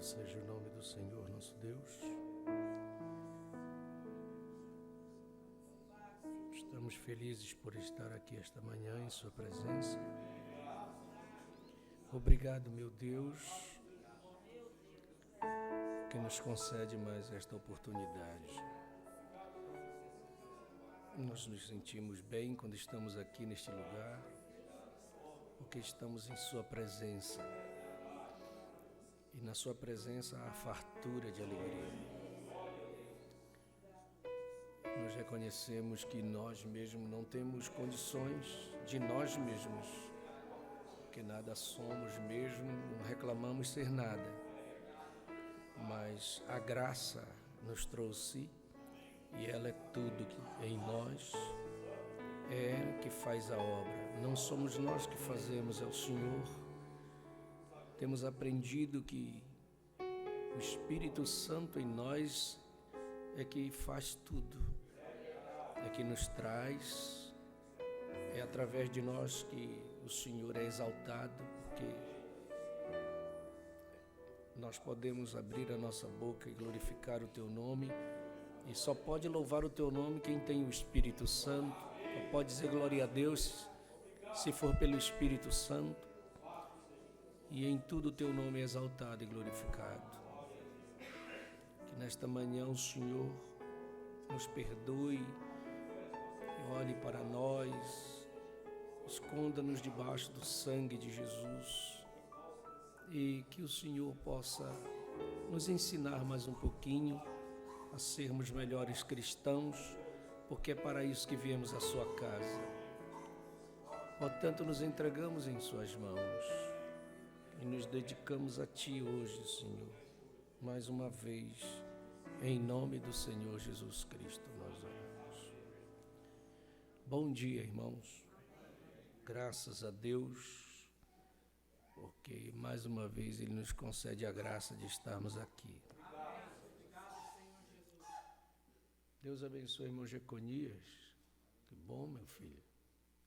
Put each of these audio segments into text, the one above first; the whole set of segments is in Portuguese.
seja o nome do Senhor nosso Deus. Estamos felizes por estar aqui esta manhã em Sua presença. Obrigado, meu Deus, que nos concede mais esta oportunidade. Nós nos sentimos bem quando estamos aqui neste lugar, porque estamos em Sua presença. E na Sua presença há fartura de alegria. Nós reconhecemos que nós mesmos não temos condições de nós mesmos, que nada somos mesmo, não reclamamos ser nada. Mas a graça nos trouxe e ela é tudo que em nós é que faz a obra. Não somos nós que fazemos, é o Senhor. Temos aprendido que o Espírito Santo em nós é que faz tudo, é que nos traz, é através de nós que o Senhor é exaltado, porque nós podemos abrir a nossa boca e glorificar o Teu nome, e só pode louvar o Teu nome quem tem o Espírito Santo, só pode dizer glória a Deus se for pelo Espírito Santo. E em tudo o Teu nome é exaltado e glorificado. Que nesta manhã o Senhor nos perdoe e olhe para nós, esconda-nos debaixo do sangue de Jesus e que o Senhor possa nos ensinar mais um pouquinho a sermos melhores cristãos, porque é para isso que viemos à Sua casa. Portanto, nos entregamos em Suas mãos. E nos dedicamos a Ti hoje, Senhor, mais uma vez, em nome do Senhor Jesus Cristo, nós oramos. Bom dia, irmãos. Graças a Deus, porque mais uma vez Ele nos concede a graça de estarmos aqui. Deus abençoe, irmão Jeconias. Que bom, meu filho.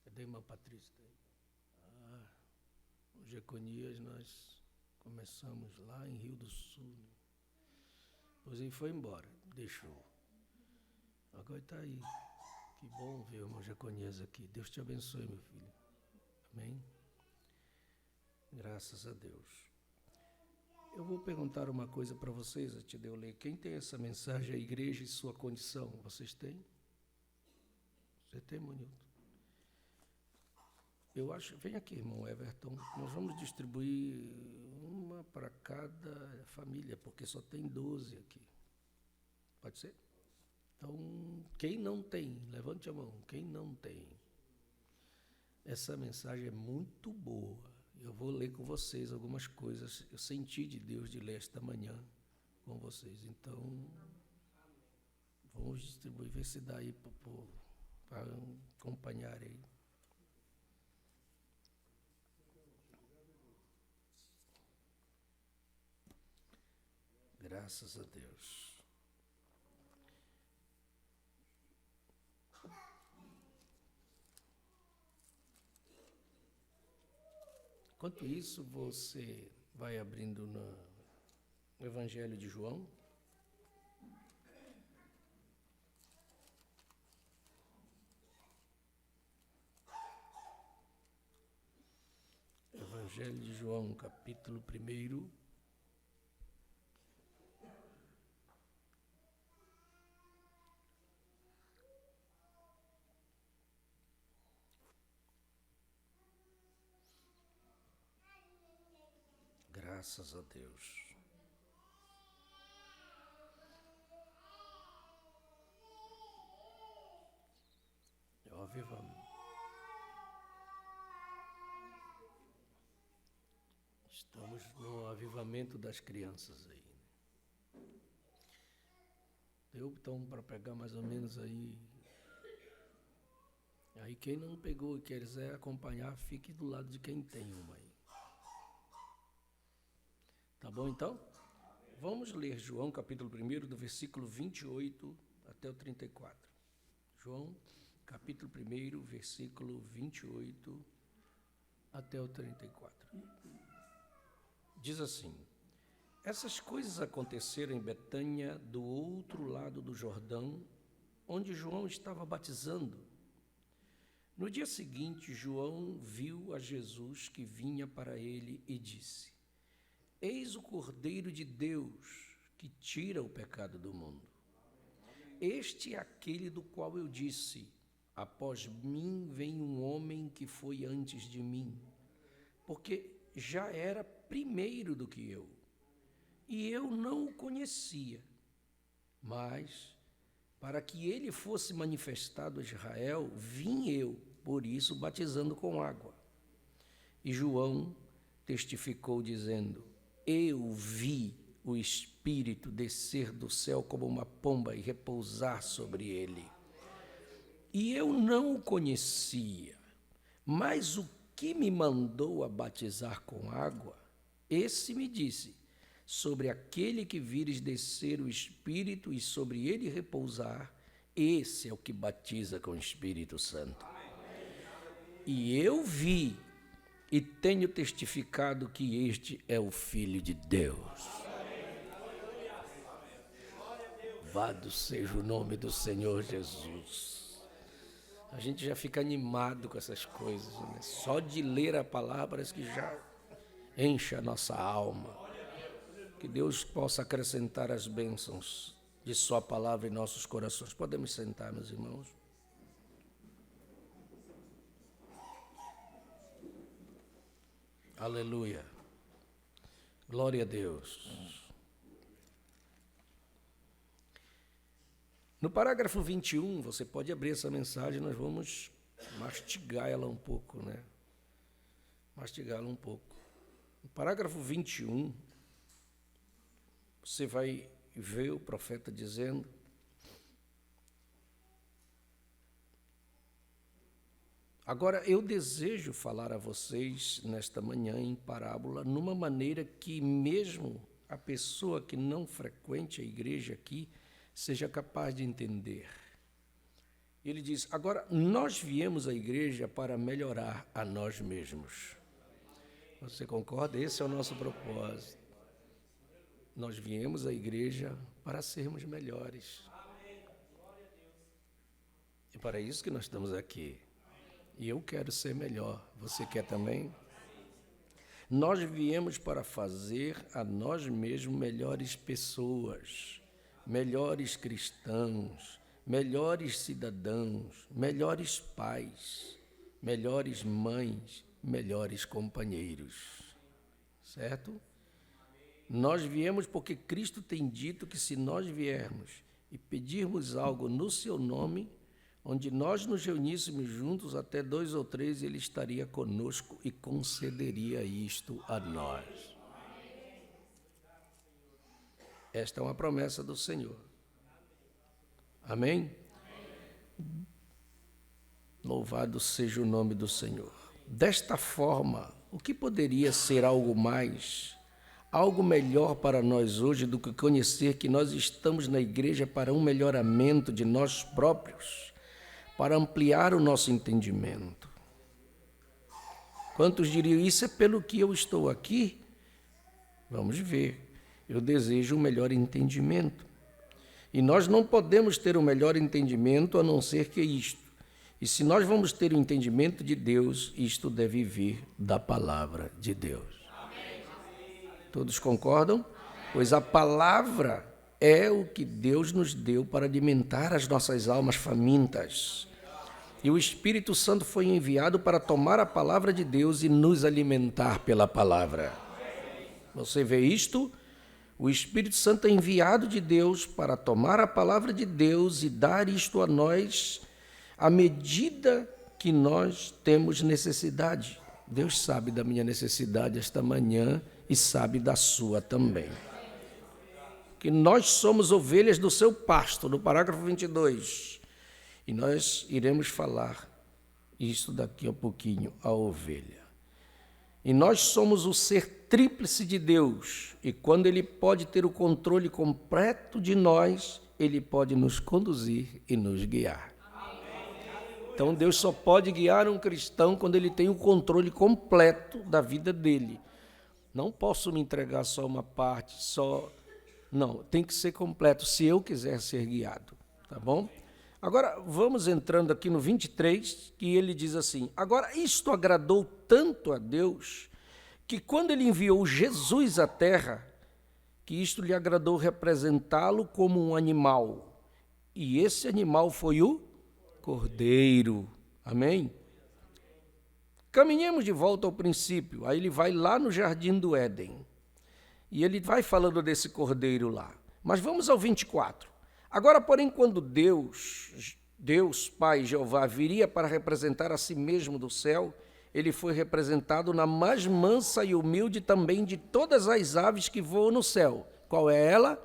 Cadê a irmã Patrícia? O Jeconias nós começamos lá em Rio do Sul, né? Depois ele foi embora, deixou. Agora está aí. Que bom ver o irmão Jeconias aqui. Deus te abençoe, meu filho. Amém? Graças a Deus. Eu vou perguntar uma coisa para vocês antes de eu ler. Quem tem essa mensagem, a igreja e sua condição? Vocês têm? Você tem, Monilton? Eu acho, vem aqui, irmão Everton, nós vamos distribuir uma para cada família, porque só tem 12 aqui. Pode ser? Então, quem não tem, levante a mão, quem não tem. Essa mensagem é muito boa. Eu vou ler com vocês algumas coisas. Eu senti de Deus de ler esta manhã com vocês. Então, vamos distribuir, ver se dá aí para acompanhar aí. Graças a Deus. Enquanto isso, você vai abrindo no Evangelho de João. Evangelho de João, capítulo 1. Graças a Deus. Ó, avivamento. Estamos no avivamento das crianças aí. Deu então para pegar mais ou menos aí. Aí quem não pegou e quiser acompanhar, fique do lado de quem tem uma aí. Tá bom, então? Vamos ler João, capítulo 1, do versículo 28 até o 34. João, capítulo 1, versículo 28 até o 34. Diz assim: Essas coisas aconteceram em Betânia, do outro lado do Jordão, onde João estava batizando. No dia seguinte, João viu a Jesus que vinha para ele e disse: Eis o Cordeiro de Deus que tira o pecado do mundo. Este é aquele do qual eu disse: após mim vem um homem que foi antes de mim, porque já era primeiro do que eu, e eu não o conhecia. Mas, para que ele fosse manifestado a Israel, vim eu, por isso, batizando com água. E João testificou, dizendo: Eu vi o Espírito descer do céu como uma pomba e repousar sobre ele. E eu não o conhecia, mas o que me mandou a batizar com água, esse me disse: sobre aquele que vires descer o Espírito e sobre ele repousar, esse é o que batiza com o Espírito Santo. E eu vi e tenho testificado que este é o Filho de Deus. Louvado seja o nome do Senhor Jesus. A gente já fica animado com essas coisas, né? Só de ler a palavra parece que já enche a nossa alma. Que Deus possa acrescentar as bênçãos de sua palavra em nossos corações. Podemos sentar, meus irmãos. Aleluia. Glória a Deus. No parágrafo 21, você pode abrir essa mensagem, nós vamos mastigar ela um pouco, né? Mastigá-la um pouco. No parágrafo 21, você vai ver o profeta dizendo: agora eu desejo falar a vocês nesta manhã em parábola, numa maneira que mesmo a pessoa que não frequente a igreja aqui seja capaz de entender. Ele diz: agora nós viemos à igreja para melhorar a nós mesmos. Você concorda? Esse é o nosso propósito. Nós viemos à igreja para sermos melhores. É para isso que nós estamos aqui. E eu quero ser melhor. Você quer também? Nós viemos para fazer a nós mesmos melhores pessoas, melhores cristãos, melhores cidadãos, melhores pais, melhores mães, melhores companheiros. Certo? Nós viemos porque Cristo tem dito que se nós viermos e pedirmos algo no seu nome, onde nós nos reuníssemos juntos até 2 ou 3, ele estaria conosco e concederia isto a nós. Esta é uma promessa do Senhor. Amém? Louvado seja o nome do Senhor. Desta forma, o que poderia ser algo mais, algo melhor para nós hoje do que conhecer que nós estamos na igreja para um melhoramento de nós próprios, para ampliar o nosso entendimento? Quantos diriam: isso é pelo que eu estou aqui? Vamos ver. Eu desejo um melhor entendimento. E nós não podemos ter um melhor entendimento a não ser que isto. E se nós vamos ter o entendimento de Deus, isto deve vir da palavra de Deus. Todos concordam? Pois a palavra é o que Deus nos deu para alimentar as nossas almas famintas. E o Espírito Santo foi enviado para tomar a palavra de Deus e nos alimentar pela palavra. Você vê isto? O Espírito Santo é enviado de Deus para tomar a palavra de Deus e dar isto a nós à medida que nós temos necessidade. Deus sabe da minha necessidade esta manhã e sabe da sua também. Que nós somos ovelhas do seu pasto, no parágrafo 22. E nós iremos falar isso daqui a pouquinho, a ovelha. E nós somos o ser tríplice de Deus. E quando Ele pode ter o controle completo de nós, Ele pode nos conduzir e nos guiar. Então Deus só pode guiar um cristão quando ele tem o controle completo da vida dele. Não posso me entregar só uma parte, só... Não, tem que ser completo, se eu quiser ser guiado, tá bom? Agora, vamos entrando aqui no 23, que ele diz assim: agora, isto agradou tanto a Deus, que quando ele enviou Jesus à terra, que isto lhe agradou representá-lo como um animal. E esse animal foi o Cordeiro. Amém? Caminhemos de volta ao princípio. Aí ele vai lá no Jardim do Éden. E ele vai falando desse Cordeiro lá. Mas vamos ao 24. Agora, porém, quando Deus, Pai, Jeová, viria para representar a si mesmo do céu, ele foi representado na mais mansa e humilde também de todas as aves que voam no céu. Qual é ela?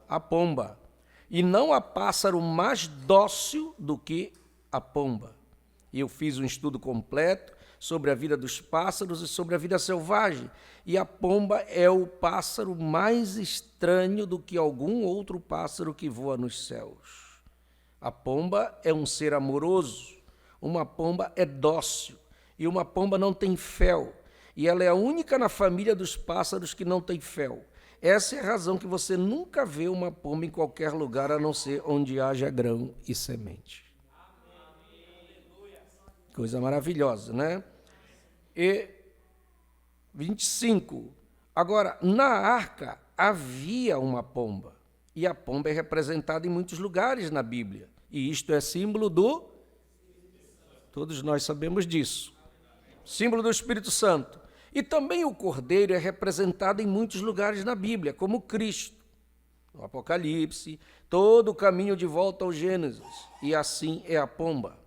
A pomba. E não há pássaro mais dócil do que a pomba. E eu fiz um estudo completo sobre a vida dos pássaros e sobre a vida selvagem. E a pomba é o pássaro mais estranho do que algum outro pássaro que voa nos céus. A pomba é um ser amoroso, uma pomba é dócil, e uma pomba não tem fel, e ela é a única na família dos pássaros que não tem fel. Essa é a razão que você nunca vê uma pomba em qualquer lugar, a não ser onde haja grão e semente. Coisa maravilhosa, né? E 25. Agora, na arca havia uma pomba, e a pomba é representada em muitos lugares na Bíblia, e isto é símbolo do... Todos nós sabemos disso. Símbolo do Espírito Santo. E também o Cordeiro é representado em muitos lugares na Bíblia, como Cristo, no Apocalipse, todo o caminho de volta ao Gênesis, e assim é a pomba.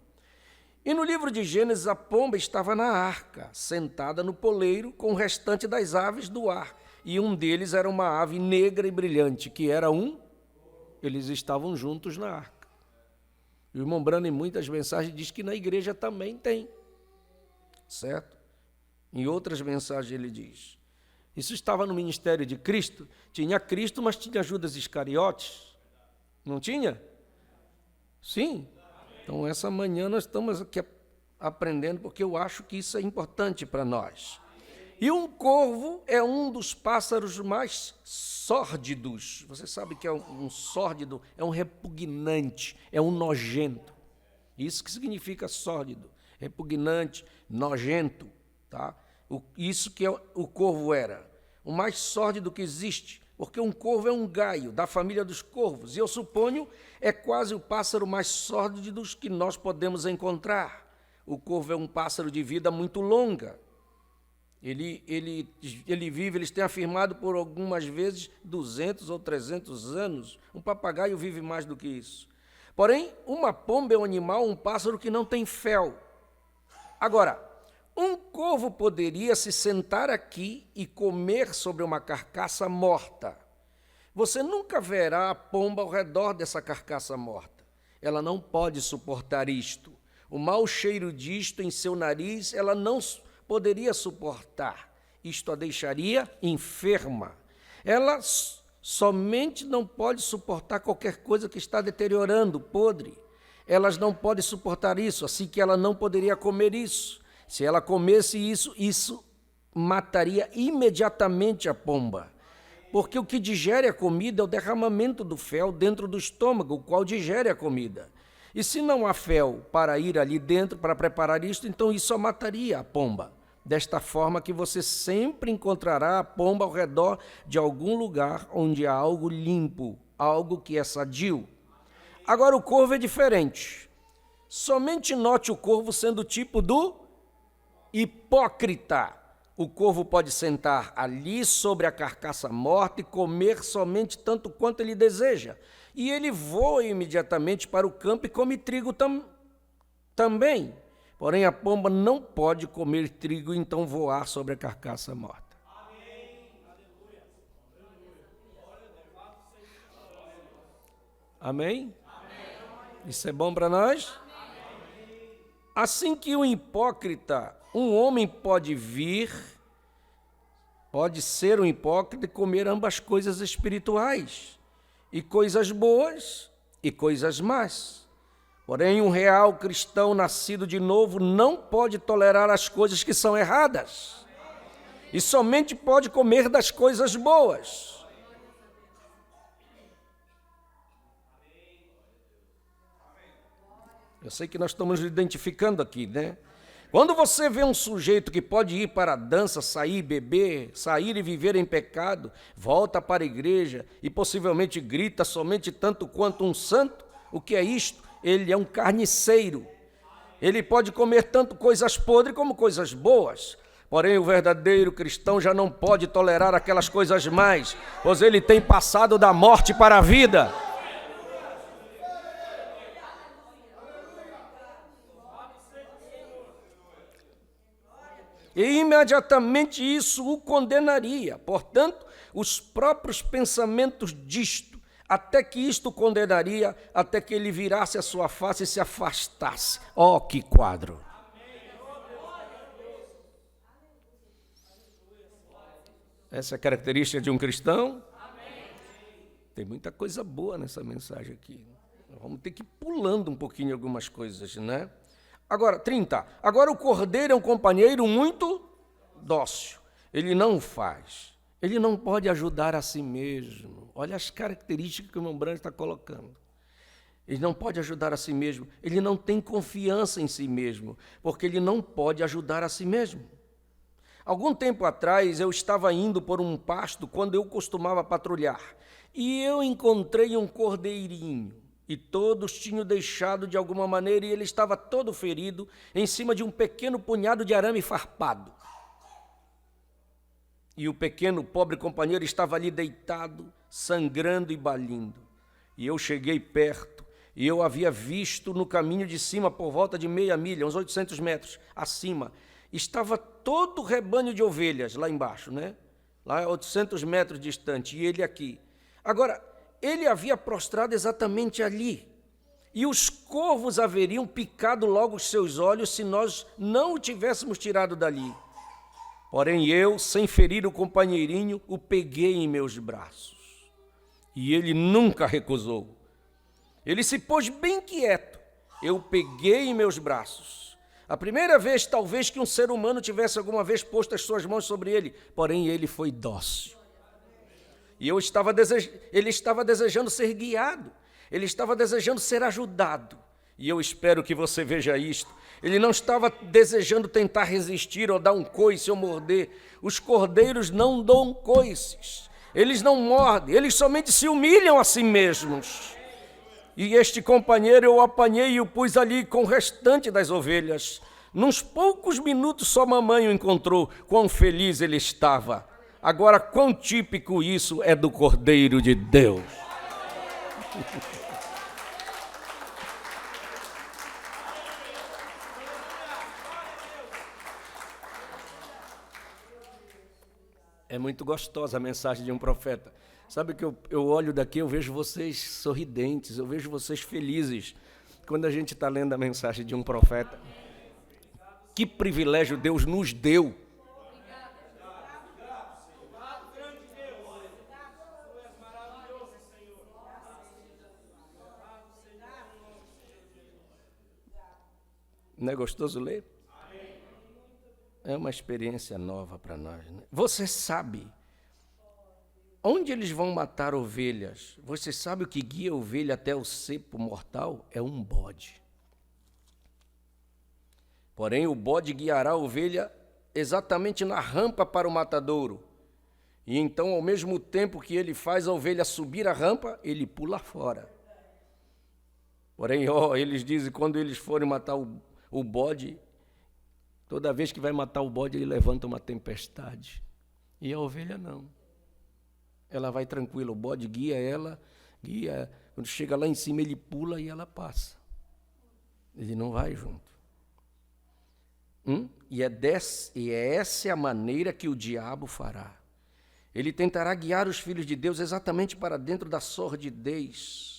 E no livro de Gênesis, a pomba estava na arca, sentada no poleiro com o restante das aves do ar. E um deles era uma ave negra e brilhante, que era eles estavam juntos na arca. E o irmão Brano, em muitas mensagens, diz que na igreja também tem. Certo? Em outras mensagens ele diz. Isso estava no ministério de Cristo. Tinha Cristo, mas tinha Judas Iscariotes. Não tinha? Sim. Então, essa manhã nós estamos aqui aprendendo, porque eu acho que isso é importante para nós. E um corvo é um dos pássaros mais sórdidos. Você sabe que é um sórdido, é um repugnante, é um nojento. Isso que significa sórdido, repugnante, nojento. Tá? Isso que o corvo era. O mais sórdido que existe. Porque um corvo é um gaio, da família dos corvos, e eu suponho é quase o pássaro mais sórdido dos que nós podemos encontrar. O corvo é um pássaro de vida muito longa. Ele vive, eles têm afirmado por algumas vezes 200 ou 300 anos. Um papagaio vive mais do que isso. Porém, uma pomba é um animal, um pássaro que não tem fel. Agora, um corvo poderia se sentar aqui e comer sobre uma carcaça morta. Você nunca verá a pomba ao redor dessa carcaça morta. Ela não pode suportar isto. O mau cheiro disto em seu nariz, ela não poderia suportar. Isto a deixaria enferma. Ela somente não pode suportar qualquer coisa que está deteriorando, podre. Elas não podem suportar isso, assim que ela não poderia comer isso. Se ela comesse isso mataria imediatamente a pomba. Porque o que digere a comida é o derramamento do fel dentro do estômago, o qual digere a comida. E se não há fel para ir ali dentro, para preparar isto, então isso a mataria a pomba. Desta forma que você sempre encontrará a pomba ao redor de algum lugar onde há algo limpo, algo que é sadio. Agora o corvo é diferente. Somente note o corvo sendo o tipo do hipócrita. O corvo pode sentar ali sobre a carcaça morta e comer somente tanto quanto ele deseja. E ele voa imediatamente para o campo e come trigo também. Porém, a pomba não pode comer trigo e então voar sobre a carcaça morta. Amém? Isso é bom para nós? Assim que um hipócrita, um homem pode ser um hipócrita e comer ambas coisas espirituais, e coisas boas e coisas más. Porém, um real cristão nascido de novo não pode tolerar as coisas que são erradas. E somente pode comer das coisas boas. Eu sei que nós estamos identificando aqui, né? Quando você vê um sujeito que pode ir para a dança, sair, beber, sair e viver em pecado, volta para a igreja e possivelmente grita somente tanto quanto um santo, o que é isto? Ele é um carniceiro. Ele pode comer tanto coisas podres como coisas boas. Porém, o verdadeiro cristão já não pode tolerar aquelas coisas mais, pois ele tem passado da morte para a vida. E imediatamente isso o condenaria. Portanto, os próprios pensamentos disto, até que isto condenaria, até que ele virasse a sua face e se afastasse. Oh, que quadro! Essa é a característica de um cristão? Tem muita coisa boa nessa mensagem aqui. Vamos ter que ir pulando um pouquinho algumas coisas, né? Agora, 30. Agora o cordeiro é um companheiro muito dócil. Ele não faz. Ele não pode ajudar a si mesmo. Olha as características que o irmão Branco está colocando. Ele não pode ajudar a si mesmo. Ele não tem confiança em si mesmo, porque ele não pode ajudar a si mesmo. Algum tempo atrás, eu estava indo por um pasto quando eu costumava patrulhar. E eu encontrei um cordeirinho. E todos tinham deixado de alguma maneira, e ele estava todo ferido, em cima de um pequeno punhado de arame farpado. E o pequeno, pobre companheiro estava ali deitado, sangrando e balindo. E eu cheguei perto, e eu havia visto no caminho de cima, por volta de meia milha, uns 800 metros acima, estava todo o rebanho de ovelhas lá embaixo, né? Lá 800 metros distante, e ele aqui. Agora, ele havia prostrado exatamente ali, e os corvos haveriam picado logo os seus olhos se nós não o tivéssemos tirado dali. Porém eu, sem ferir o companheirinho, o peguei em meus braços, e ele nunca recusou. Ele se pôs bem quieto, eu o peguei em meus braços. A primeira vez, talvez, que um ser humano tivesse alguma vez posto as suas mãos sobre ele, porém ele foi dócil. E ele estava desejando ser guiado, ele estava desejando ser ajudado. E eu espero que você veja isto. Ele não estava desejando tentar resistir ou dar um coice ou morder. Os cordeiros não dão coices, eles não mordem, eles somente se humilham a si mesmos. E este companheiro eu apanhei e o pus ali com o restante das ovelhas. Nos poucos minutos só mamãe o encontrou, quão feliz ele estava. Agora, quão típico isso é do Cordeiro de Deus. É muito gostosa a mensagem de um profeta. Sabe que eu olho daqui, eu vejo vocês sorridentes, eu vejo vocês felizes, quando a gente está lendo a mensagem de um profeta. Que privilégio Deus nos deu. Não é gostoso ler? É uma experiência nova para nós, né? Você sabe onde eles vão matar ovelhas? Você sabe o que guia a ovelha até o cepo mortal? É um bode. Porém, o bode guiará a ovelha exatamente na rampa para o matadouro. E então, ao mesmo tempo que ele faz a ovelha subir a rampa, ele pula fora. Porém, eles dizem que quando eles forem matar o bode, toda vez que vai matar o bode, ele levanta uma tempestade. E a ovelha não. Ela vai tranquila, o bode guia ela, quando chega lá em cima ele pula e ela passa. Ele não vai junto. E é essa a maneira que o diabo fará. Ele tentará guiar os filhos de Deus exatamente para dentro da sordidez.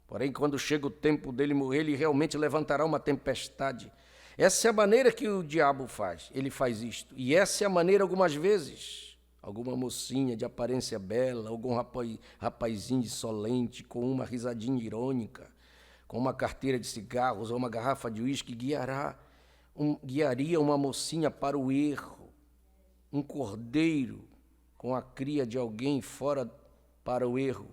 Porém, quando chega o tempo dele morrer, ele realmente levantará uma tempestade. Essa é a maneira que o diabo faz. Ele faz isto. E essa é a maneira, algumas vezes, alguma mocinha de aparência bela, algum rapazinho insolente, com uma risadinha irônica, com uma carteira de cigarros ou uma garrafa de uísque, guiaria uma mocinha para o erro. um cordeiro com a cria de alguém fora para o erro.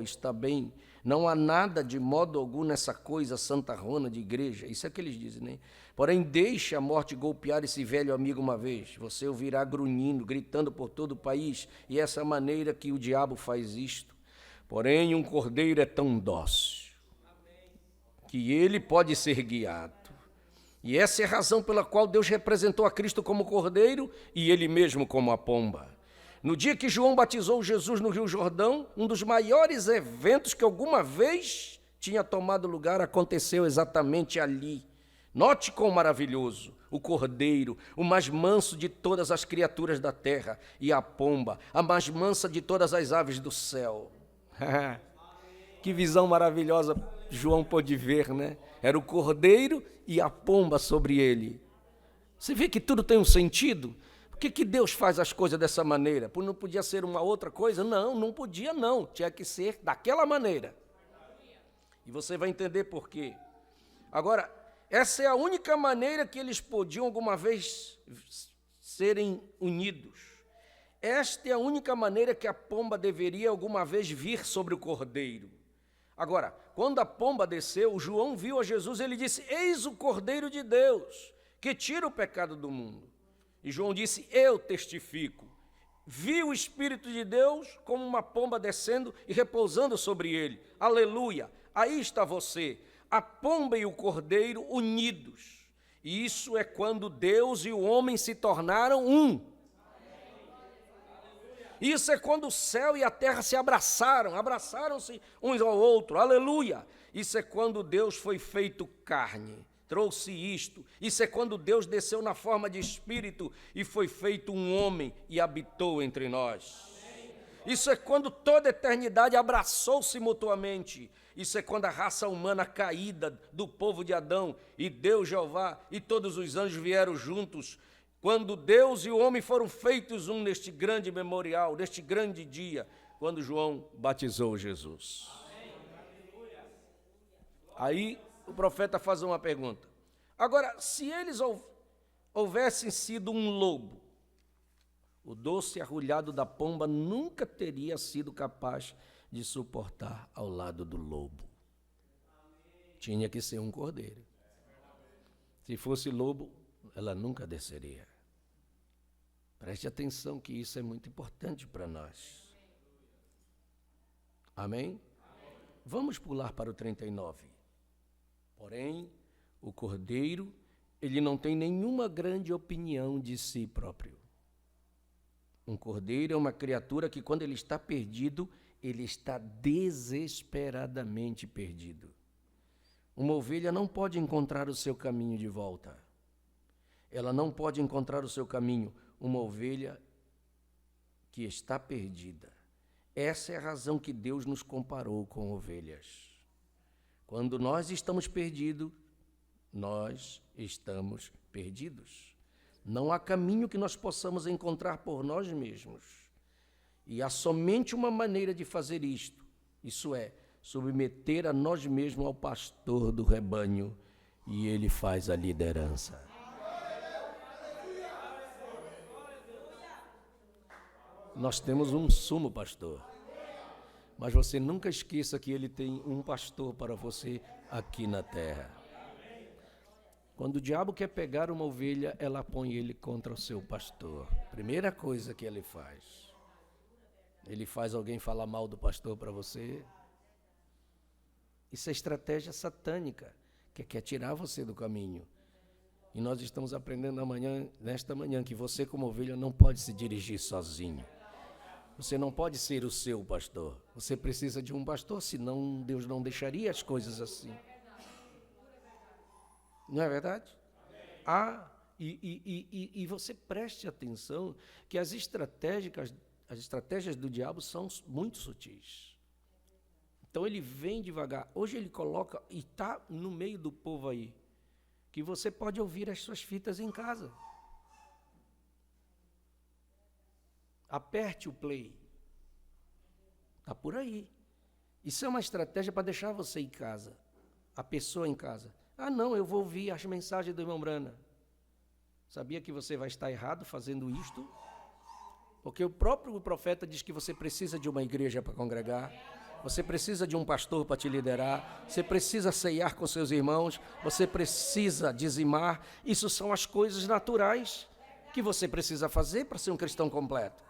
Está bem. Não há nada de modo algum nessa coisa santarrona de igreja. Isso é que eles dizem, né? Porém, deixe a morte golpear esse velho amigo uma vez. Você ouvirá grunhindo, gritando por todo o país. E essa é a maneira que o diabo faz isto. Porém, um cordeiro é tão dócil que ele pode ser guiado. E essa é a razão pela qual Deus representou a Cristo como cordeiro e ele mesmo como a pomba. No dia que João batizou Jesus no Rio Jordão, um dos maiores eventos que alguma vez tinha tomado lugar aconteceu exatamente ali. Note quão maravilhoso, o cordeiro, o mais manso de todas as criaturas da terra, e a pomba, a mais mansa de todas as aves do céu. Que visão maravilhosa João pôde ver, né? Era o cordeiro e a pomba sobre ele. Você vê que tudo tem um sentido? Por que Deus faz as coisas dessa maneira? Não podia ser uma outra coisa? Não podia não. Tinha que ser daquela maneira. E você vai entender por quê. Agora, essa é a única maneira que eles podiam alguma vez serem unidos. Esta é a única maneira que a pomba deveria alguma vez vir sobre o cordeiro. Agora, quando a pomba desceu, João viu a Jesus e ele disse: eis o Cordeiro de Deus, que tira o pecado do mundo. E João disse: eu testifico. Vi o Espírito de Deus como uma pomba descendo e repousando sobre ele. Aleluia! Aí está você, a pomba e o cordeiro unidos. E isso é quando Deus e o homem se tornaram um. Isso é quando o céu e a terra se abraçaram-se uns ao outro, aleluia. Isso é quando Deus foi feito carne, trouxe isto. Isso é quando Deus desceu na forma de espírito e foi feito um homem e habitou entre nós. Isso é quando toda a eternidade abraçou-se mutuamente. Isso é quando a raça humana caída do povo de Adão e Deus Jeová e todos os anjos vieram juntos. Quando Deus e o homem foram feitos um neste grande memorial, neste grande dia, quando João batizou Jesus. Aí o profeta faz uma pergunta. Agora, se eles houvessem sido um lobo, o doce arrulhado da pomba nunca teria sido capaz de suportar ao lado do lobo. Tinha que ser um cordeiro. Se fosse lobo, ela nunca desceria. Preste atenção que isso é muito importante para nós. Amém? Vamos pular para o 39. Porém, o cordeiro, ele não tem nenhuma grande opinião de si próprio. Um cordeiro é uma criatura que, quando ele está perdido, ele está desesperadamente perdido. Uma ovelha não pode encontrar o seu caminho de volta. Ela não pode encontrar o seu caminho. Uma ovelha que está perdida. Essa é a razão que Deus nos comparou com ovelhas. Quando nós estamos perdidos, nós estamos perdidos. Não há caminho que nós possamos encontrar por nós mesmos. E há somente uma maneira de fazer isto. Isso é, submeter a nós mesmos ao pastor do rebanho, e ele faz a liderança. Nós temos um sumo pastor, mas você nunca esqueça que ele tem um pastor para você aqui na terra. Quando o diabo quer pegar uma ovelha, ela põe ele contra o seu pastor. Primeira coisa que ele faz alguém falar mal do pastor para você. Isso é estratégia satânica, que quer tirar você do caminho. E nós estamos aprendendo nesta manhã, que você como ovelha não pode se dirigir sozinho. Você não pode ser o seu pastor. Você precisa de um pastor, senão Deus não deixaria as coisas assim. Não é verdade? E você preste atenção que as estratégias do diabo são muito sutis. Então ele vem devagar. Hoje ele coloca, e está no meio do povo aí, que você pode ouvir as suas fitas em casa. Aperte o play. Está por aí. Isso é uma estratégia para deixar você em casa, a pessoa em casa. Não, eu vou ouvir as mensagens do irmão Brana. Sabia que você vai estar errado fazendo isto? Porque o próprio profeta diz que você precisa de uma igreja para congregar, você precisa de um pastor para te liderar, você precisa ceiar com seus irmãos, você precisa dizimar. Isso são as coisas naturais que você precisa fazer para ser um cristão completo.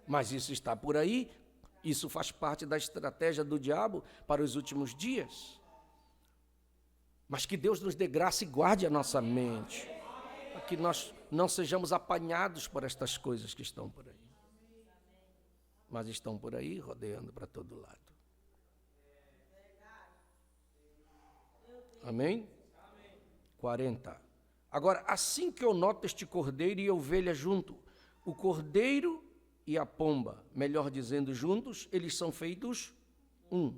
Mas isso está por aí, isso faz parte da estratégia do diabo para os últimos dias. Mas que Deus nos dê graça e guarde a nossa mente, para que nós não sejamos apanhados por estas coisas que estão por aí. Mas estão por aí, rodeando para todo lado. Amém? 40. Agora, assim que eu noto este cordeiro e a ovelha junto, o cordeiro e a pomba, melhor dizendo, juntos, eles são feitos um.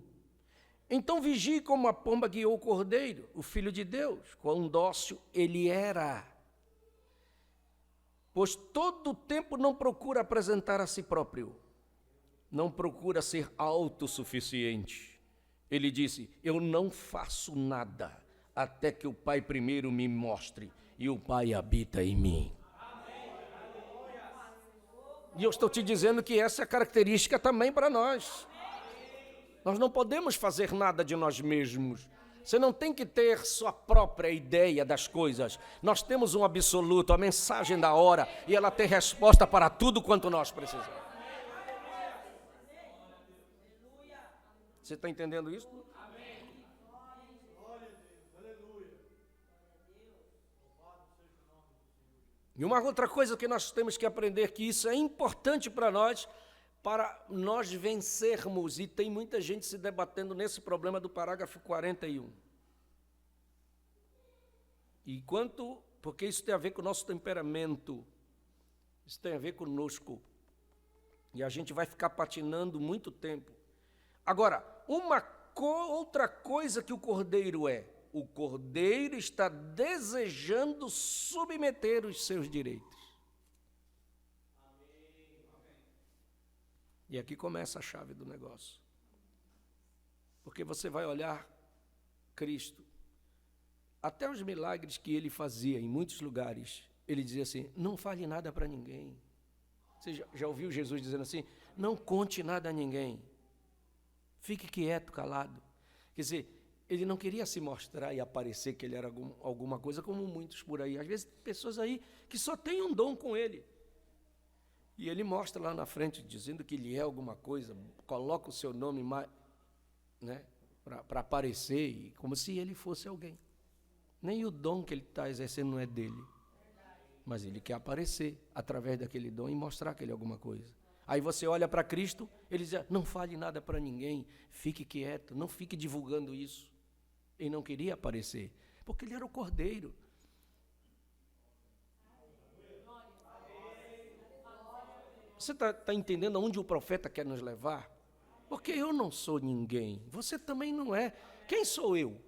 Então vigie como a pomba guiou o cordeiro, o Filho de Deus, quão dócil ele era. Pois todo o tempo não procura apresentar a si próprio, não procura ser autossuficiente. Ele disse, eu não faço nada até que o Pai primeiro me mostre, e o Pai habita em mim. E eu estou te dizendo que essa é a característica também para nós. Nós não podemos fazer nada de nós mesmos. Você não tem que ter sua própria ideia das coisas. Nós temos um absoluto, a mensagem da hora, e ela tem resposta para tudo quanto nós precisamos. Você está entendendo isso? E uma outra coisa que nós temos que aprender, que isso é importante para nós vencermos, e tem muita gente se debatendo nesse problema do parágrafo 41. Porque isso tem a ver com o nosso temperamento, isso tem a ver conosco, e a gente vai ficar patinando muito tempo. Agora, outra coisa que o cordeiro é, o cordeiro está desejando submeter os seus direitos. E aqui começa a chave do negócio. Porque você vai olhar Cristo, até os milagres que ele fazia em muitos lugares, ele dizia assim, não fale nada para ninguém. Você já ouviu Jesus dizendo assim, não conte nada a ninguém. Fique quieto, calado. Quer dizer, ele não queria se mostrar e aparecer que ele era alguma coisa, como muitos por aí. Às vezes, pessoas aí que só têm um dom com ele. E ele mostra lá na frente, dizendo que ele é alguma coisa, coloca o seu nome, né, para aparecer, e como se ele fosse alguém. Nem o dom que ele está exercendo não é dele. Mas ele quer aparecer através daquele dom e mostrar que ele é alguma coisa. Aí você olha para Cristo, ele diz, não fale nada para ninguém, fique quieto, não fique divulgando isso. Ele não queria aparecer, porque ele era o cordeiro. Você está entendendo aonde o profeta quer nos levar? Porque eu não sou ninguém, você também não é. Quem sou eu?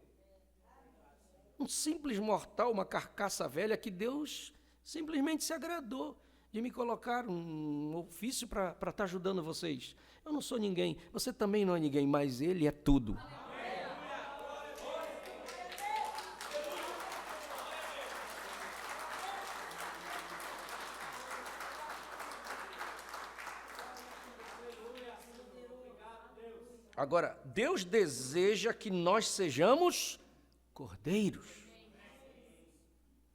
Um simples mortal, uma carcaça velha que Deus simplesmente se agradou de me colocar um ofício para estar ajudando vocês. Eu não sou ninguém, você também não é ninguém, mas Ele é tudo. Agora, Deus deseja que nós sejamos cordeiros.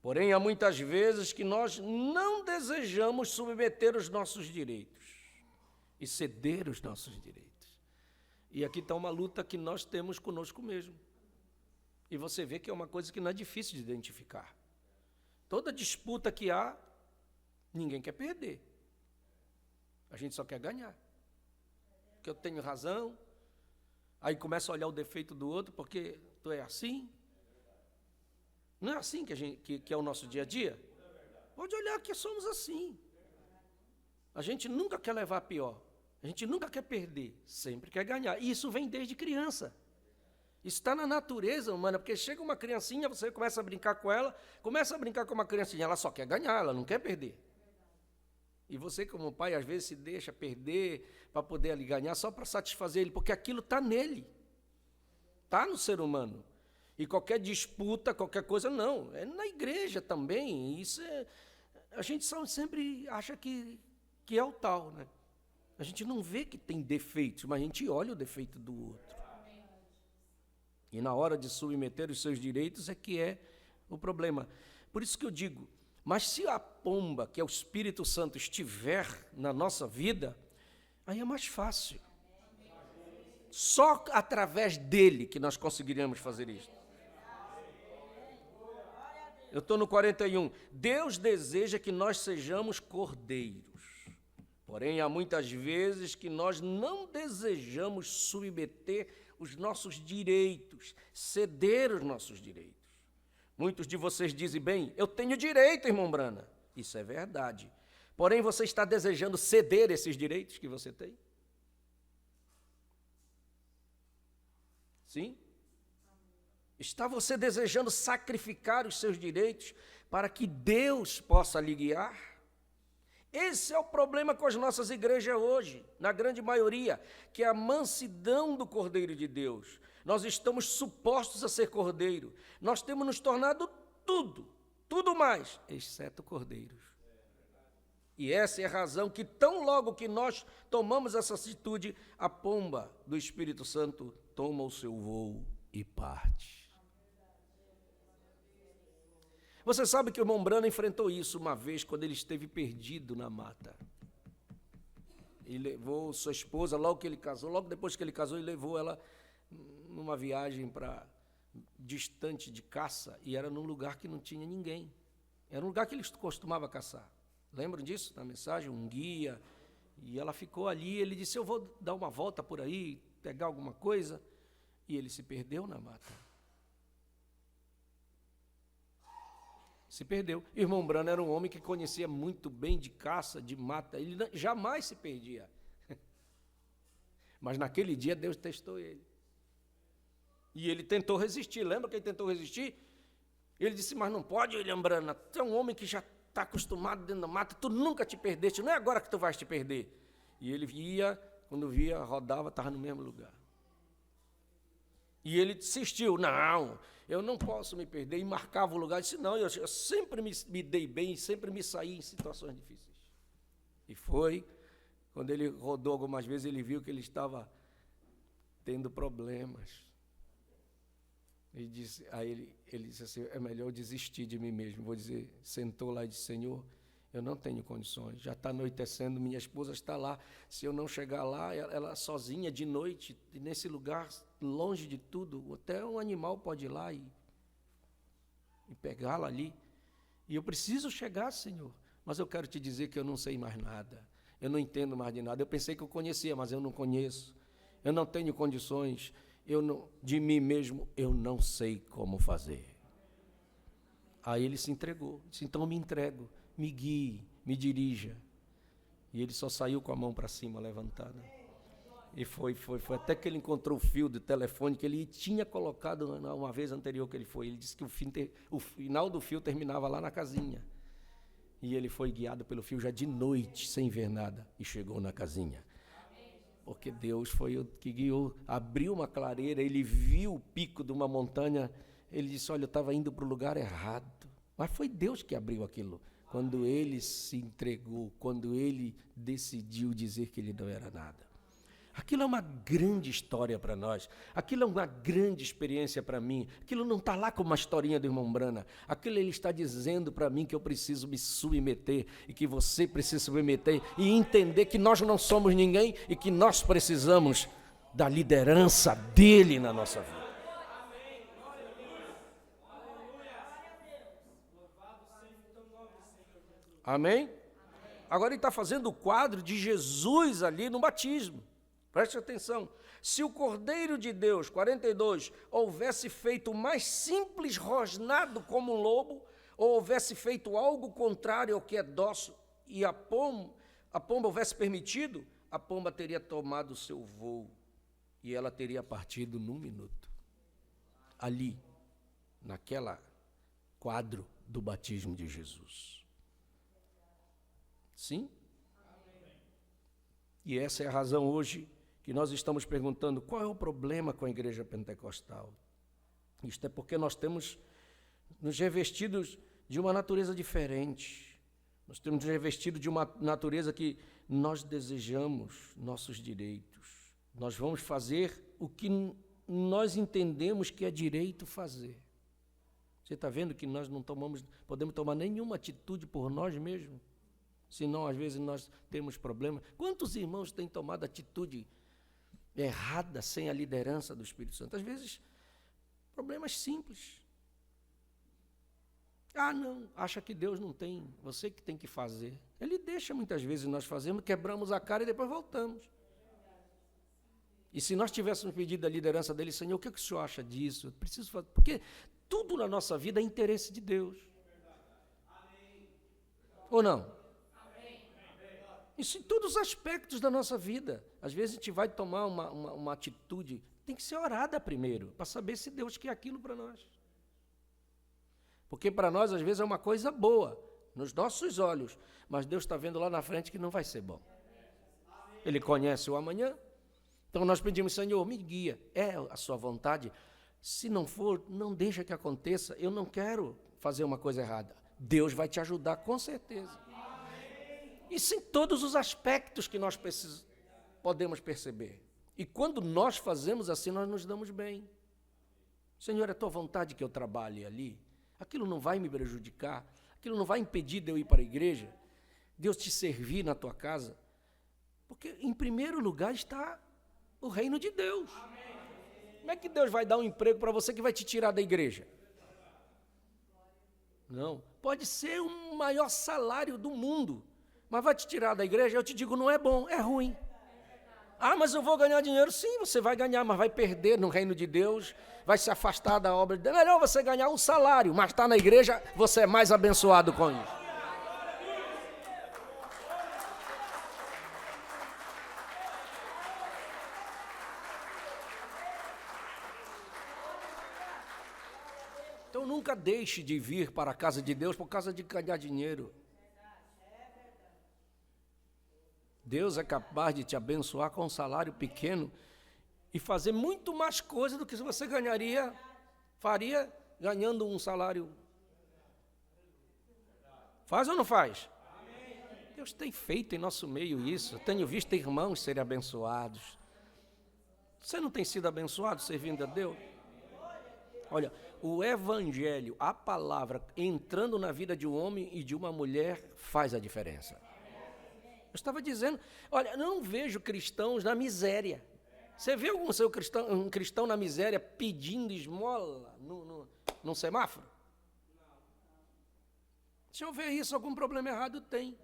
Porém, há muitas vezes que nós não desejamos submeter os nossos direitos e ceder os nossos direitos. E aqui está uma luta que nós temos conosco mesmo. E você vê que é uma coisa que não é difícil de identificar. Toda disputa que há, ninguém quer perder. A gente só quer ganhar. Porque eu tenho razão. Aí começa a olhar o defeito do outro, porque tu é assim. Não é assim que é o nosso dia a dia? Pode olhar que somos assim. A gente nunca quer levar a pior. A gente nunca quer perder, sempre quer ganhar. E isso vem desde criança. Isso está na natureza humana, porque chega uma criancinha, você começa a brincar com ela, começa a brincar com uma criancinha, ela só quer ganhar, ela não quer perder. E você, como pai, às vezes se deixa perder para poder ali ganhar só para satisfazer ele, porque aquilo está nele, está no ser humano. E qualquer disputa, qualquer coisa, não. É na igreja também. Isso é, a gente sempre acha que é o tal, né? A gente não vê que tem defeitos, mas a gente olha o defeito do outro. E na hora de submeter os seus direitos é que é o problema. Por isso que eu digo, mas se a pomba, que é o Espírito Santo, estiver na nossa vida, aí é mais fácil. Só através dele que nós conseguiríamos fazer isso. Eu estou no 41. Deus deseja que nós sejamos cordeiros. Porém, há muitas vezes que nós não desejamos submeter os nossos direitos, ceder os nossos direitos. Muitos de vocês dizem, bem, eu tenho direito, irmão Brana. Isso é verdade. Porém, você está desejando ceder esses direitos que você tem? Sim? Está você desejando sacrificar os seus direitos para que Deus possa lhe guiar? Esse é o problema com as nossas igrejas hoje, na grande maioria, que é a mansidão do Cordeiro de Deus. Nós estamos supostos a ser cordeiro. Nós temos nos tornado tudo mais, exceto cordeiros. E essa é a razão que tão logo que nós tomamos essa atitude, a pomba do Espírito Santo toma o seu voo e parte. Você sabe que o irmão Brana enfrentou isso uma vez, quando ele esteve perdido na mata. Ele levou sua esposa, logo que ele casou, logo depois que ele casou, ele levou ela numa viagem distante de caça, e era num lugar que não tinha ninguém. Era um lugar que ele costumava caçar. Lembram disso, na mensagem? Um guia. E ela ficou ali, ele disse, eu vou dar uma volta por aí, pegar alguma coisa. E ele se perdeu na mata. Se perdeu. Irmão Brana era um homem que conhecia muito bem de caça, de mata. Ele jamais se perdia. Mas naquele dia Deus testou ele. E ele tentou resistir. Lembra que ele tentou resistir? Ele disse, mas não pode, William Brana. Tu é um homem que já está acostumado dentro da mata. Tu nunca te perdeste. Não é agora que tu vais te perder. E ele ia, quando via, rodava, estava no mesmo lugar. E ele insistiu, não, eu não posso me perder, e marcava o lugar, disse, não, eu sempre me dei bem, sempre me saí em situações difíceis. E foi, quando ele rodou algumas vezes, ele viu que ele estava tendo problemas. Aí ele disse assim, é melhor eu desistir de mim mesmo. Vou dizer, sentou lá e disse, Senhor, eu não tenho condições, já está anoitecendo, minha esposa está lá, se eu não chegar lá, ela sozinha de noite, nesse lugar, longe de tudo, até um animal pode ir lá e pegá-la ali, e eu preciso chegar, Senhor, mas eu quero te dizer que eu não sei mais nada, eu não entendo mais de nada, eu pensei que eu conhecia, mas eu não conheço, eu não tenho condições, de mim mesmo, eu não sei como fazer. Aí ele se entregou, disse, então me entrego, me guie, me dirija. E ele só saiu com a mão para cima, levantada. E foi até que ele encontrou o fio de telefone que ele tinha colocado uma vez anterior que ele foi. Ele disse que o final do fio terminava lá na casinha. E ele foi guiado pelo fio já de noite, sem ver nada, e chegou na casinha. Porque Deus foi o que guiou, abriu uma clareira, ele viu o pico de uma montanha, ele disse, olha, eu estava indo para o lugar errado. Mas foi Deus que abriu aquilo. Quando ele se entregou, quando ele decidiu dizer que ele não era nada. Aquilo é uma grande história para nós, aquilo é uma grande experiência para mim, aquilo não está lá como uma historinha do irmão Brana, aquilo ele está dizendo para mim que eu preciso me submeter e que você precisa se submeter e entender que nós não somos ninguém e que nós precisamos da liderança dele na nossa vida. Amém? Agora ele está fazendo o quadro de Jesus ali no batismo. Preste atenção. Se o Cordeiro de Deus, 42, houvesse feito o mais simples rosnado como um lobo, ou houvesse feito algo contrário ao que é dócil, e a pomba houvesse permitido, a pomba teria tomado o seu voo, e ela teria partido num minuto. Ali, naquela quadro do batismo de Jesus. Sim? E essa é a razão hoje que nós estamos perguntando qual é o problema com a igreja pentecostal. Isto é porque nós temos nos revestidos de uma natureza diferente. Nós temos nos revestido de uma natureza que nós desejamos nossos direitos. Nós vamos fazer o que nós entendemos que é direito fazer. Você está vendo que nós não podemos tomar nenhuma atitude por nós mesmos? Senão, às vezes, nós temos problemas. Quantos irmãos têm tomado atitude errada sem a liderança do Espírito Santo? Às vezes, problemas simples. Não, acha que Deus não tem, você que tem que fazer. Ele deixa muitas vezes nós fazermos, quebramos a cara e depois voltamos. E se nós tivéssemos pedido a liderança dele, Senhor, o que o senhor acha disso? Eu preciso fazer, porque tudo na nossa vida é interesse de Deus. Ou não? Isso em todos os aspectos da nossa vida. Às vezes a gente vai tomar uma atitude, tem que ser orada primeiro, para saber se Deus quer aquilo para nós. Porque para nós, às vezes, é uma coisa boa, nos nossos olhos, mas Deus está vendo lá na frente que não vai ser bom. Ele conhece o amanhã. Então nós pedimos, Senhor, me guia, é a sua vontade. Se não for, não deixa que aconteça, eu não quero fazer uma coisa errada. Deus vai te ajudar, com certeza. Isso em todos os aspectos que nós podemos perceber. E quando nós fazemos assim, nós nos damos bem. Senhor, é tua vontade que eu trabalhe ali. Aquilo não vai me prejudicar, aquilo não vai impedir de eu ir para a igreja, Deus te servir na tua casa. Porque em primeiro lugar está o reino de Deus. Como é que Deus vai dar um emprego para você que vai te tirar da igreja? Não, pode ser o maior salário do mundo, mas vai te tirar da igreja, eu te digo, não é bom, é ruim. Mas eu vou ganhar dinheiro. Sim, você vai ganhar, mas vai perder no reino de Deus, vai se afastar da obra de Deus. É melhor você ganhar um salário, mas estar na igreja, você é mais abençoado com isso. Então nunca deixe de vir para a casa de Deus por causa de ganhar dinheiro. Deus é capaz de te abençoar com um salário pequeno e fazer muito mais coisa do que você faria ganhando um salário. Faz ou não faz? Deus tem feito em nosso meio isso. Eu tenho visto irmãos serem abençoados. Você não tem sido abençoado servindo a Deus? Olha, o evangelho, a palavra, entrando na vida de um homem e de uma mulher, faz a diferença. Eu estava dizendo, olha, eu não vejo cristãos na miséria. Você vê um cristão na miséria pedindo esmola num semáforo? Se eu ver isso, algum problema errado tem.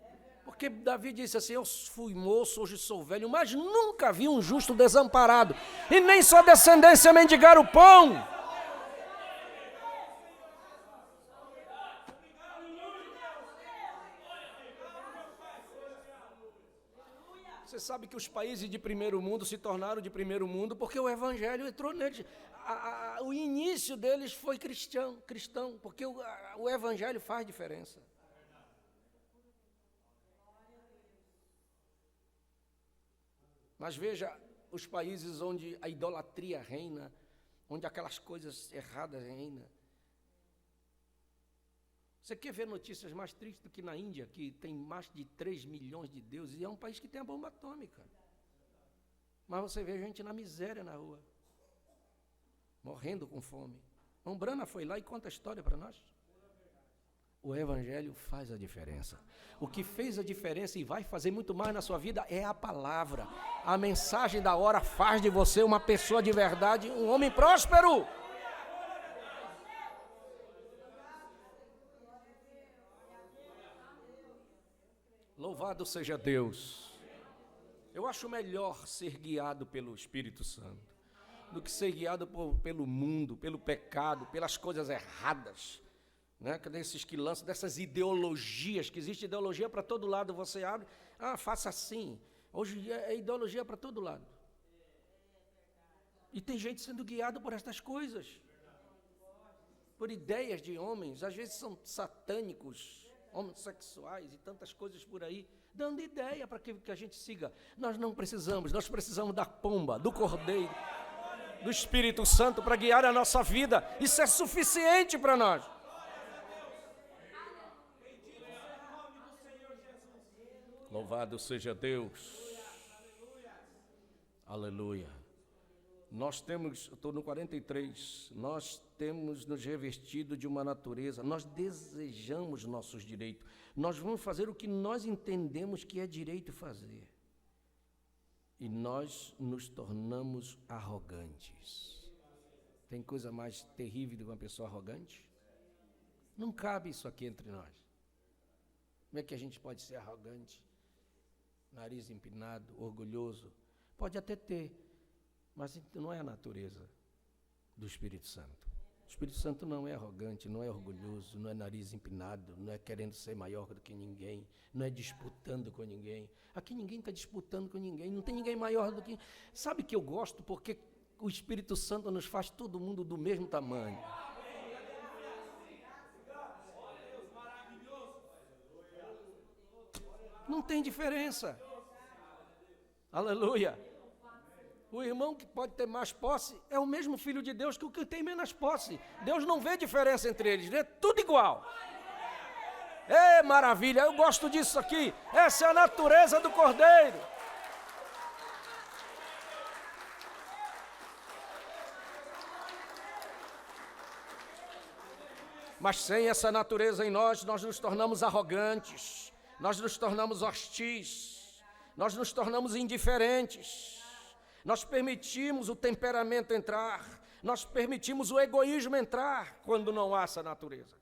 Porque Davi disse assim, eu fui moço, hoje sou velho, mas nunca vi um justo desamparado, e nem sua descendência mendigar o pão. Você sabe que os países de primeiro mundo se tornaram de primeiro mundo porque o evangelho entrou neles. O início deles foi cristão, porque o evangelho faz diferença. Mas veja os países onde a idolatria reina, onde aquelas coisas erradas reinam. Você quer ver notícias mais tristes do que na Índia, que tem mais de 3 milhões de deuses, e é um país que tem a bomba atômica. Mas você vê gente na miséria na rua, morrendo com fome. Brana foi lá e conta a história para nós. O evangelho faz a diferença. O que fez a diferença e vai fazer muito mais na sua vida é a palavra. A mensagem da hora faz de você uma pessoa de verdade, um homem próspero. Louvado seja Deus. Eu acho melhor ser guiado pelo Espírito Santo do que ser guiado pelo mundo, pelo pecado, pelas coisas erradas, né? Desses que lançam, dessas ideologias, que existe ideologia para todo lado, você abre, faça assim. Hoje é ideologia para todo lado. E tem gente sendo guiada por estas coisas, por ideias de homens, às vezes são satânicos, homossexuais e tantas coisas por aí, dando ideia para que a gente siga. Nós não precisamos, nós precisamos da pomba, do cordeiro, do Espírito Santo para guiar a nossa vida. Isso é suficiente para nós. Louvado seja Deus. Aleluia. Nós temos, estou no 43, nós temos nos revestido de uma natureza, nós desejamos nossos direitos. Nós vamos fazer o que nós entendemos que é direito fazer. E nós nos tornamos arrogantes. Tem coisa mais terrível do que uma pessoa arrogante? Não cabe isso aqui entre nós. Como é que a gente pode ser arrogante? Nariz empinado, orgulhoso? Pode até ter, mas não é a natureza do Espírito Santo. O Espírito Santo não é arrogante, não é orgulhoso, não é nariz empinado, não é querendo ser maior do que ninguém, não é disputando com ninguém. Aqui ninguém está disputando com ninguém, não tem ninguém maior do que... Sabe que eu gosto porque o Espírito Santo nos faz todo mundo do mesmo tamanho. Não tem diferença. Aleluia. O irmão que pode ter mais posse é o mesmo filho de Deus que o que tem menos posse. Deus não vê diferença entre eles, é tudo igual. É maravilha, eu gosto disso aqui. Essa é a natureza do Cordeiro. Mas sem essa natureza em nós, nós nos tornamos arrogantes, nós nos tornamos hostis, nós nos tornamos indiferentes. Nós permitimos o temperamento entrar, nós permitimos o egoísmo entrar quando não há essa natureza.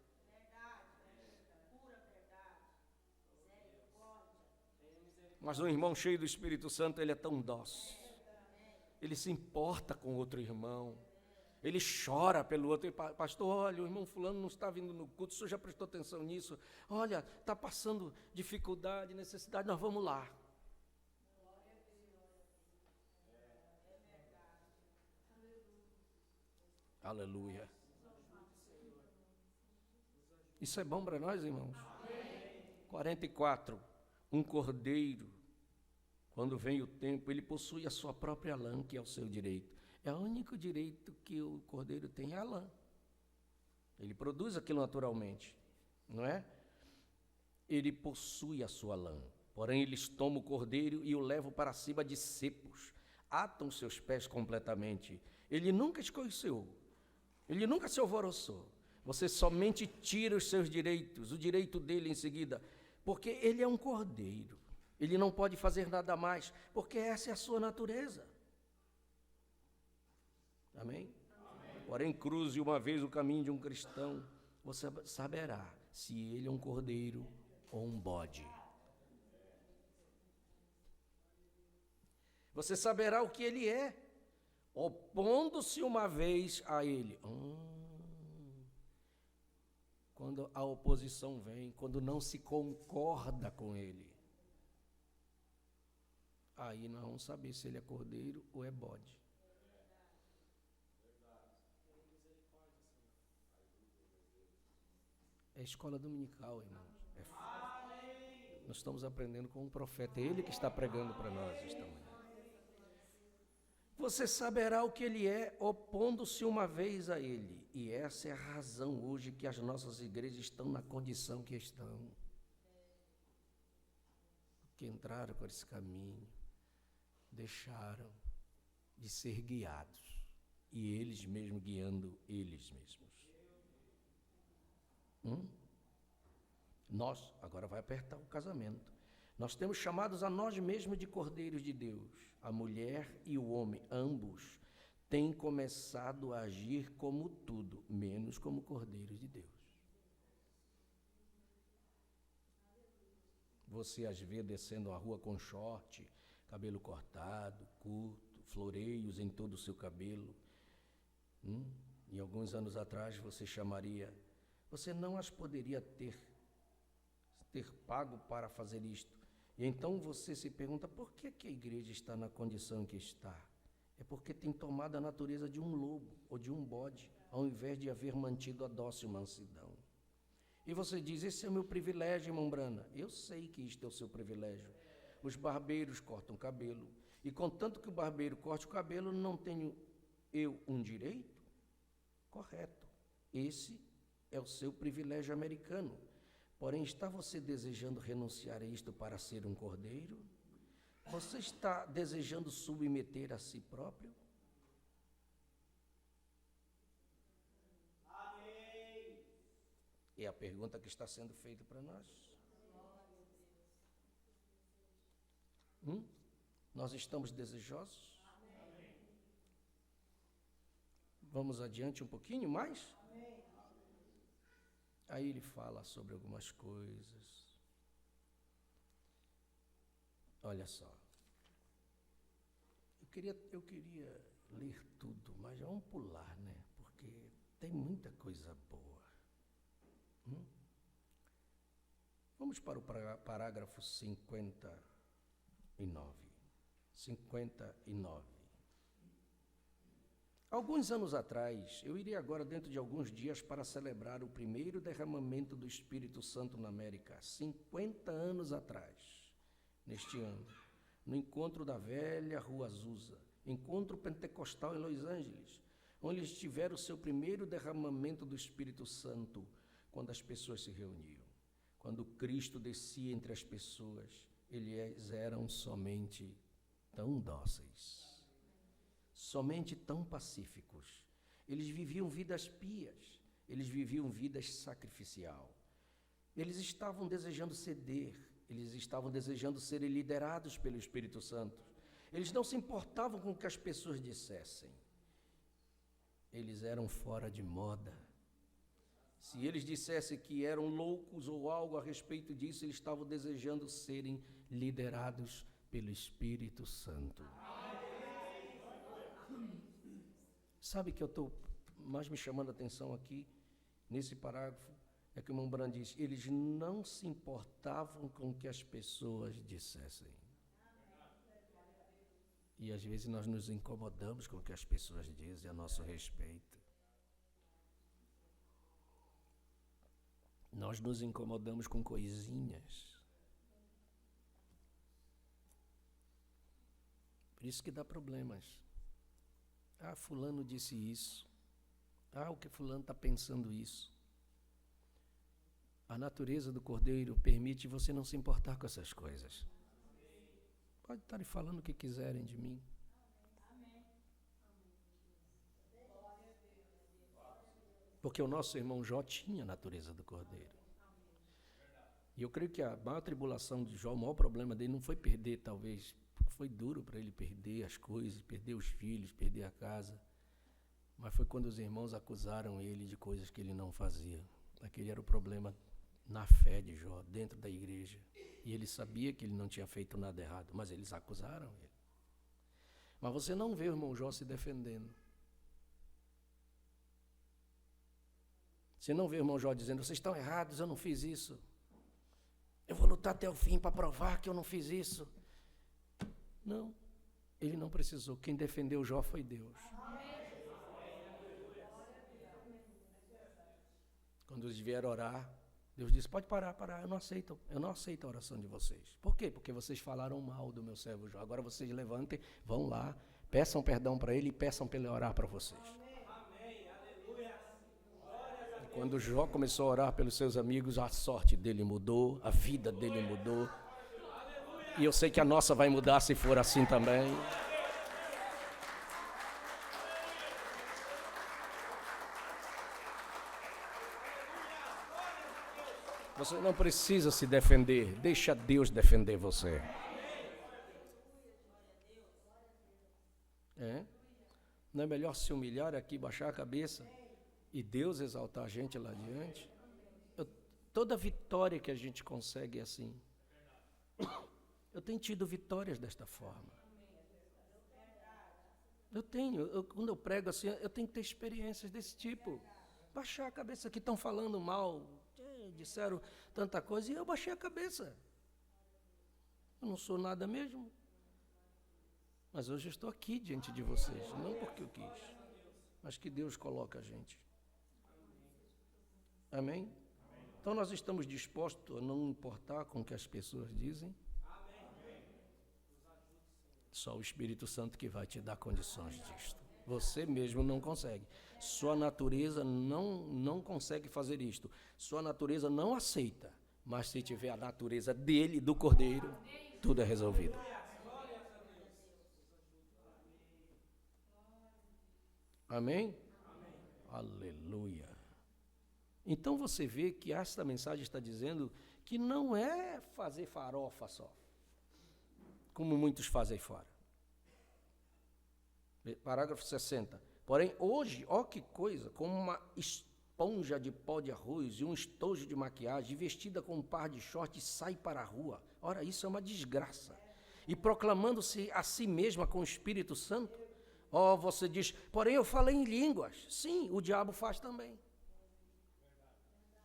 Mas um irmão cheio do Espírito Santo, ele é tão dócil. Ele se importa com outro irmão. Ele chora pelo outro. Pastor, olha, o irmão fulano não está vindo no culto, o senhor já prestou atenção nisso? Olha, está passando dificuldade, necessidade, nós vamos lá. Aleluia. Isso é bom para nós, irmãos? 44. Um cordeiro, quando vem o tempo, ele possui a sua própria lã, que é o seu direito. É o único direito que o cordeiro tem, é a lã. Ele produz aquilo naturalmente, não é? Ele possui a sua lã. Porém, eles tomam o cordeiro e o levam para cima de cepos. Atam seus pés completamente. Ele nunca escorceu. Ele nunca se alvoroçou. Você somente tira os seus direitos, o direito dele em seguida, porque ele é um cordeiro. Ele não pode fazer nada mais, porque essa é a sua natureza. Amém? Amém. Porém, cruze uma vez o caminho de um cristão, você saberá se ele é um cordeiro ou um bode. Você saberá o que ele é, opondo-se uma vez a ele. Quando a oposição vem, quando não se concorda com ele, aí nós vamos saber se ele é cordeiro ou é bode. É escola dominical, irmãos. Nós estamos aprendendo com um profeta, é ele que está pregando para nós esta manhã. Você saberá o que ele é, opondo-se uma vez a ele. E essa é a razão hoje que as nossas igrejas estão na condição que estão. Que entraram por esse caminho, deixaram de ser guiados. E eles mesmos guiando eles mesmos. Nós, agora vai apertar o casamento. Nós temos chamados a nós mesmos de cordeiros de Deus. A mulher e o homem, ambos, têm começado a agir como tudo, menos como cordeiros de Deus. Você as vê descendo a rua com short, cabelo cortado, curto, floreios em todo o seu cabelo. E alguns anos atrás você chamaria, você não as poderia ter pago para fazer isto. E então você se pergunta, por que a igreja está na condição que está? É porque tem tomado a natureza de um lobo ou de um bode, ao invés de haver mantido a dócil mansidão. E você diz, esse é o meu privilégio, irmão Brana. Eu sei que isto é o seu privilégio. Os barbeiros cortam cabelo, e contanto que o barbeiro corte o cabelo, não tenho um direito? Correto. Esse é o seu privilégio americano. Porém, está você desejando renunciar a isto para ser um cordeiro? Você está desejando submeter a si próprio? Amém. É a pergunta que está sendo feita para nós. Nós estamos desejosos? Amém. Vamos adiante um pouquinho mais? Amém. Aí ele fala sobre algumas coisas. Olha só. Eu queria ler tudo, mas vamos pular, né? Porque tem muita coisa boa. Vamos para o parágrafo 59. Alguns anos atrás, eu iria agora dentro de alguns dias para celebrar o primeiro derramamento do Espírito Santo na América, 50 anos atrás, neste ano, no encontro da velha Rua Azusa, encontro pentecostal em Los Angeles, onde eles tiveram o seu primeiro derramamento do Espírito Santo, quando as pessoas se reuniam. Quando Cristo descia entre as pessoas, eles eram somente tão dóceis, somente tão pacíficos. Eles viviam vidas pias, eles viviam vidas sacrificial. Eles estavam desejando ceder, eles estavam desejando serem liderados pelo Espírito Santo. Eles não se importavam com o que as pessoas dissessem. Eles eram fora de moda. Se eles dissessem que eram loucos ou algo a respeito disso, eles estavam desejando serem liderados pelo Espírito Santo. Sabe que eu estou mais me chamando a atenção aqui, nesse parágrafo, é que o irmão Branham diz, eles não se importavam com o que as pessoas dissessem. E às vezes nós nos incomodamos com o que as pessoas dizem a nosso respeito. Nós nos incomodamos com coisinhas. Por isso que dá problemas. Ah, fulano disse isso. Ah, o que fulano está pensando isso. A natureza do Cordeiro permite você não se importar com essas coisas. Pode estar falando o que quiserem de mim. Porque o nosso irmão Jó tinha a natureza do Cordeiro. E eu creio que a maior tribulação de Jó, o maior problema dele não foi perder, talvez, foi duro para ele perder as coisas, perder os filhos, perder a casa. Mas foi quando os irmãos acusaram ele de coisas que ele não fazia. Aquele era o problema na fé de Jó, dentro da igreja. E ele sabia que ele não tinha feito nada errado, mas eles acusaram ele. Mas você não vê o irmão Jó se defendendo. Você não vê o irmão Jó dizendo, vocês estão errados, eu não fiz isso. Eu vou lutar até o fim para provar que eu não fiz isso. Não, ele não precisou. Quem defendeu Jó foi Deus. Quando eles vieram orar, Deus disse, pode parar, eu não aceito a oração de vocês. Por quê? Porque vocês falaram mal do meu servo Jó. Agora vocês levantem, vão lá, peçam perdão para ele e peçam para ele orar para vocês. E quando Jó começou a orar pelos seus amigos, a sorte dele mudou, a vida dele mudou. E eu sei que a nossa vai mudar se for assim também. Você não precisa se defender, deixa Deus defender você. Não é melhor se humilhar aqui, baixar a cabeça e Deus exaltar a gente lá adiante? Toda vitória que a gente consegue é assim. Eu tenho tido vitórias desta forma. Quando eu prego assim, eu tenho que ter experiências desse tipo. Baixar a cabeça, que estão falando mal, disseram tanta coisa, e eu baixei a cabeça. Eu não sou nada mesmo. Mas hoje eu estou aqui diante de vocês, não porque eu quis, mas que Deus coloca a gente. Amém? Então nós estamos dispostos a não importar com o que as pessoas dizem? Só o Espírito Santo que vai te dar condições disto. Você mesmo não consegue. Sua natureza não consegue fazer isto. Sua natureza não aceita. Mas se tiver a natureza dele, do Cordeiro, tudo é resolvido. Amém? Aleluia. Então você vê que esta mensagem está dizendo que não é fazer farofa só, como muitos fazem fora. Parágrafo 60. Porém, hoje, ó que coisa, como uma esponja de pó de arroz e um estojo de maquiagem, vestida com um par de shorts, sai para a rua. Ora, isso é uma desgraça. E proclamando-se a si mesma com o Espírito Santo. Ó, você diz, porém eu falei em línguas. Sim, o diabo faz também.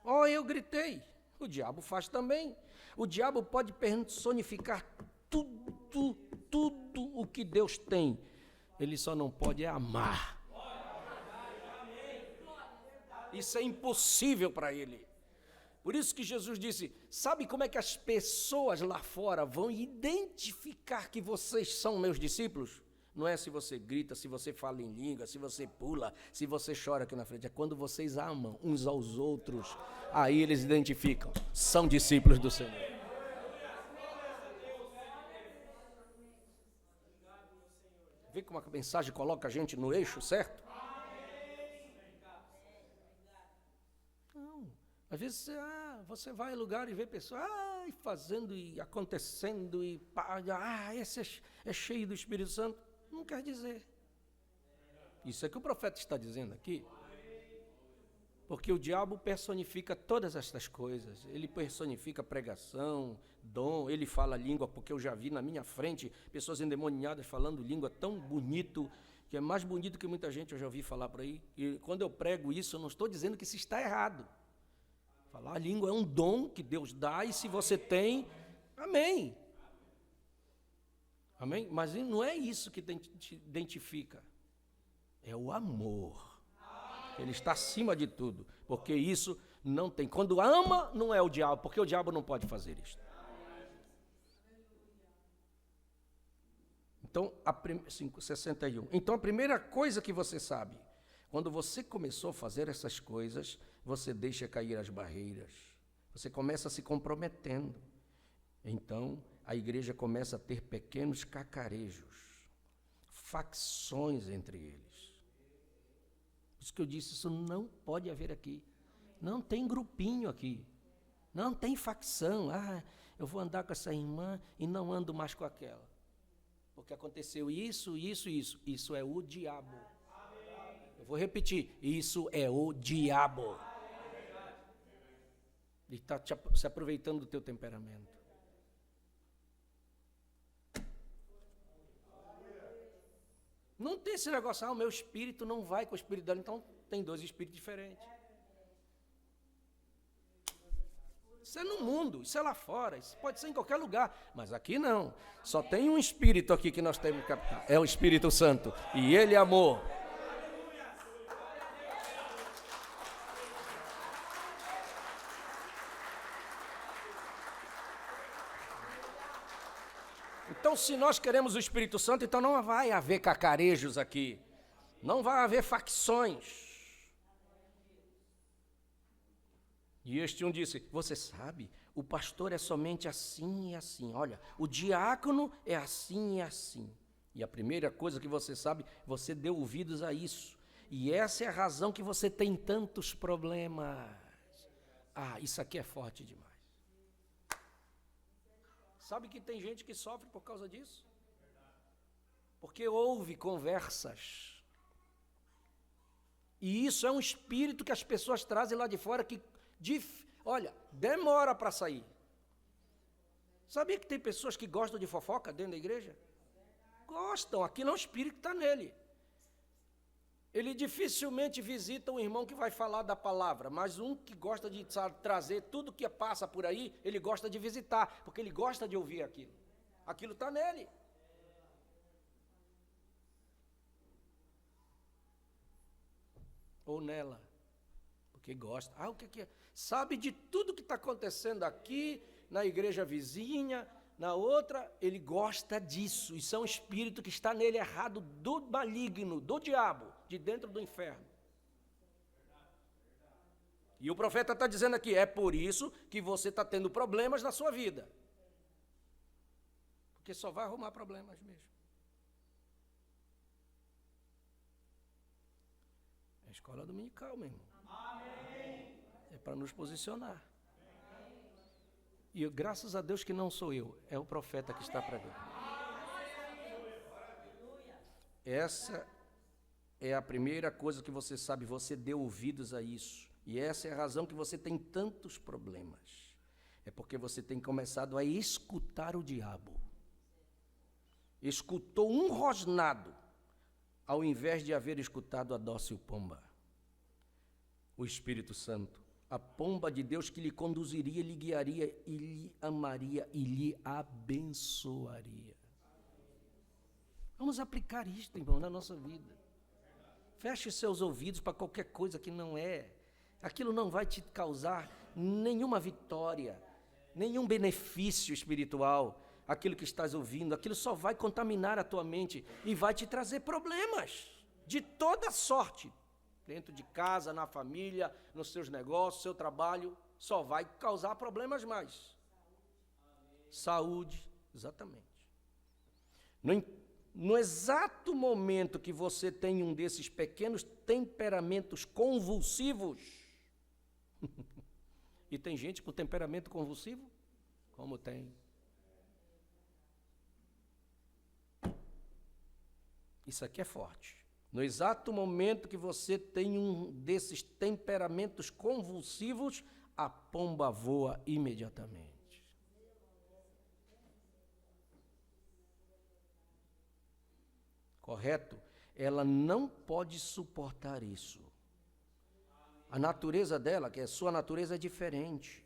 Ó, eu gritei. O diabo faz também. O diabo pode personificar tudo o que Deus tem. Ele só não pode amar. Isso é impossível para ele. Por isso que Jesus disse, sabe como é que as pessoas lá fora vão identificar que vocês são meus discípulos? Não é se você grita, se você fala em língua, se você pula, se você chora aqui na frente. É quando vocês amam uns aos outros. Aí eles identificam, são discípulos do Senhor. Vê como a mensagem coloca a gente no eixo, certo? Não. Às vezes você vai em lugar e vê pessoas fazendo e acontecendo e esse é cheio do Espírito Santo. Não quer dizer. Isso é que o profeta está dizendo aqui. Porque o diabo personifica todas estas coisas. Ele personifica pregação, dom, ele fala língua, porque eu já vi na minha frente pessoas endemoniadas falando língua tão bonito, que é mais bonito que muita gente eu já ouvi falar por aí. E quando eu prego isso, eu não estou dizendo que isso está errado. Falar a língua é um dom que Deus dá, e se você tem, amém. Amém? Mas não é isso que te identifica. É o amor. Ele está acima de tudo, porque isso não tem. Quando ama, não é o diabo, porque o diabo não pode fazer isso. Então, 61. Então, a primeira coisa que você sabe, quando você começou a fazer essas coisas, você deixa cair as barreiras. Você começa se comprometendo. Então, a igreja começa a ter pequenos cacarejos, facções entre eles. Por isso que eu disse, isso não pode haver aqui. Não tem grupinho aqui. Não tem facção. Eu vou andar com essa irmã e não ando mais com aquela. Porque aconteceu isso. Isso é o diabo. Eu vou repetir, isso é o diabo. Ele está se aproveitando do teu temperamento. Não tem esse negócio, o meu espírito não vai com o espírito dela, então tem dois espíritos diferentes. Isso é no mundo, isso é lá fora, isso pode ser em qualquer lugar, mas aqui não. Só tem um espírito aqui que nós temos que captar, é o Espírito Santo, e ele é amor. Então, se nós queremos o Espírito Santo, então não vai haver cacarejos aqui. Não vai haver facções. E este um disse, você sabe, o pastor é somente assim e assim. Olha, o diácono é assim e assim. E a primeira coisa que você sabe, você deu ouvidos a isso. E essa é a razão que você tem tantos problemas. Isso aqui é forte demais. Sabe que tem gente que sofre por causa disso? Porque ouve conversas. E isso é um espírito que as pessoas trazem lá de fora que, demora para sair. Sabia que tem pessoas que gostam de fofoca dentro da igreja? Gostam, aquilo é um espírito que está nele. Ele dificilmente visita um irmão que vai falar da palavra, mas um que gosta de trazer tudo que passa por aí, ele gosta de visitar, porque ele gosta de ouvir aquilo. Aquilo está nele. Ou nela, porque gosta. O que é? Sabe de tudo que está acontecendo aqui, na igreja vizinha, Na outra, ele gosta disso. Isso é um espírito que está nele errado, do maligno, do diabo, de dentro do inferno. E o profeta está dizendo aqui, é por isso que você está tendo problemas na sua vida. Porque só vai arrumar problemas mesmo. É a escola dominical, meu irmão. É para nos posicionar. E graças a Deus que não sou eu, é o profeta que está pregando. Essa é a primeira coisa que você sabe, você deu ouvidos a isso. E essa é a razão que você tem tantos problemas. É porque você tem começado a escutar o diabo. Escutou um rosnado, ao invés de haver escutado a dócil pomba. O Espírito Santo, a pomba de Deus que lhe conduziria, lhe guiaria, e lhe amaria, e lhe abençoaria. Vamos aplicar isto, irmão, na nossa vida. Feche seus ouvidos para qualquer coisa que não é. Aquilo não vai te causar nenhuma vitória, nenhum benefício espiritual. Aquilo que estás ouvindo, aquilo só vai contaminar a tua mente e vai te trazer problemas de toda sorte. Dentro de casa, na família, nos seus negócios, seu trabalho, só vai causar problemas mais. Saúde, exatamente. No exato momento que você tem um desses pequenos temperamentos convulsivos, e tem gente com temperamento convulsivo? Como tem? Isso aqui é forte. No exato momento que você tem um desses temperamentos convulsivos, a pomba voa imediatamente. Correto? Ela não pode suportar isso. A natureza dela, que é a sua natureza, é diferente.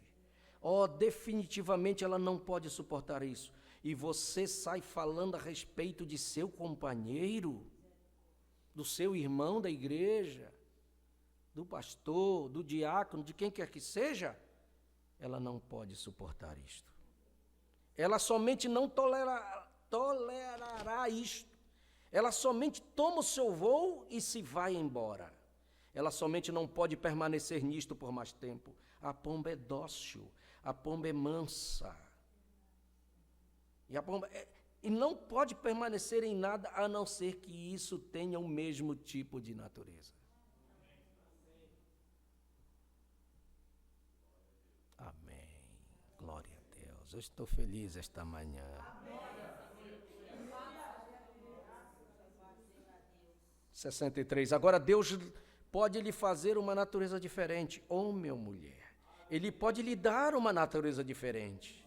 Definitivamente ela não pode suportar isso. E você sai falando a respeito de seu companheiro, do seu irmão da igreja, do pastor, do diácono, de quem quer que seja, ela não pode suportar isto. Ela somente não tolerará isto. Ela somente toma o seu voo e se vai embora. Ela somente não pode permanecer nisto por mais tempo. A pomba é dócil, a pomba é mansa. E não pode permanecer em nada a não ser que isso tenha o mesmo tipo de natureza. Amém. Glória a Deus. Eu estou feliz esta manhã. 63. Agora Deus pode lhe fazer uma natureza diferente. Meu mulher, Ele pode lhe dar uma natureza diferente.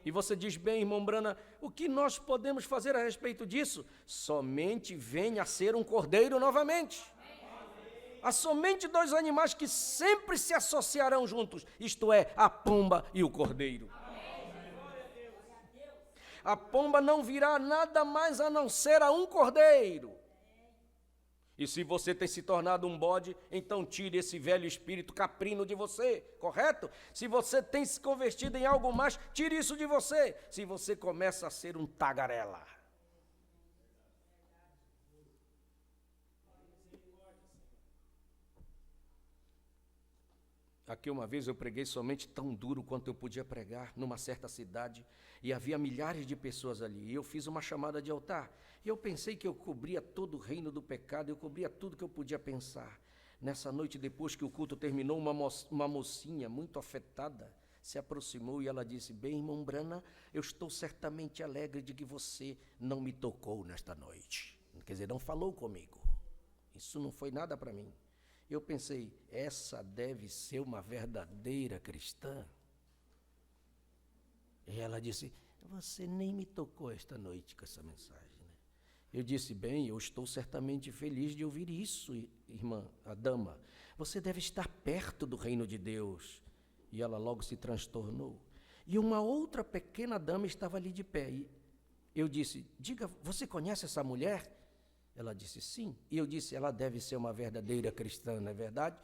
E você diz, bem, irmão Brana, o que nós podemos fazer a respeito disso? Somente venha a ser um cordeiro novamente. Há somente dois animais que sempre se associarão juntos, isto é, a pomba e o cordeiro. A pomba não virá nada mais a não ser a um cordeiro. E se você tem se tornado um bode, então tire esse velho espírito caprino de você, correto? Se você tem se convertido em algo mais, tire isso de você. Se você começa a ser um tagarela. Aqui uma vez eu preguei somente tão duro quanto eu podia pregar numa certa cidade e havia milhares de pessoas ali. E eu fiz uma chamada de altar. E eu pensei que eu cobria todo o reino do pecado, eu cobria tudo que eu podia pensar. Nessa noite, depois que o culto terminou, uma mocinha muito afetada se aproximou e ela disse, bem, irmão Brana, eu estou certamente alegre de que você não me tocou nesta noite. Quer dizer, não falou comigo. Isso não foi nada para mim. Eu pensei, essa deve ser uma verdadeira cristã. E ela disse, você nem me tocou esta noite com essa mensagem. Eu disse, bem, eu estou certamente feliz de ouvir isso, irmã, a dama. Você deve estar perto do reino de Deus. E ela logo se transtornou. E uma outra pequena dama estava ali de pé. E eu disse, diga, você conhece essa mulher? Ela disse, sim. E eu disse, ela deve ser uma verdadeira cristã, não é verdade?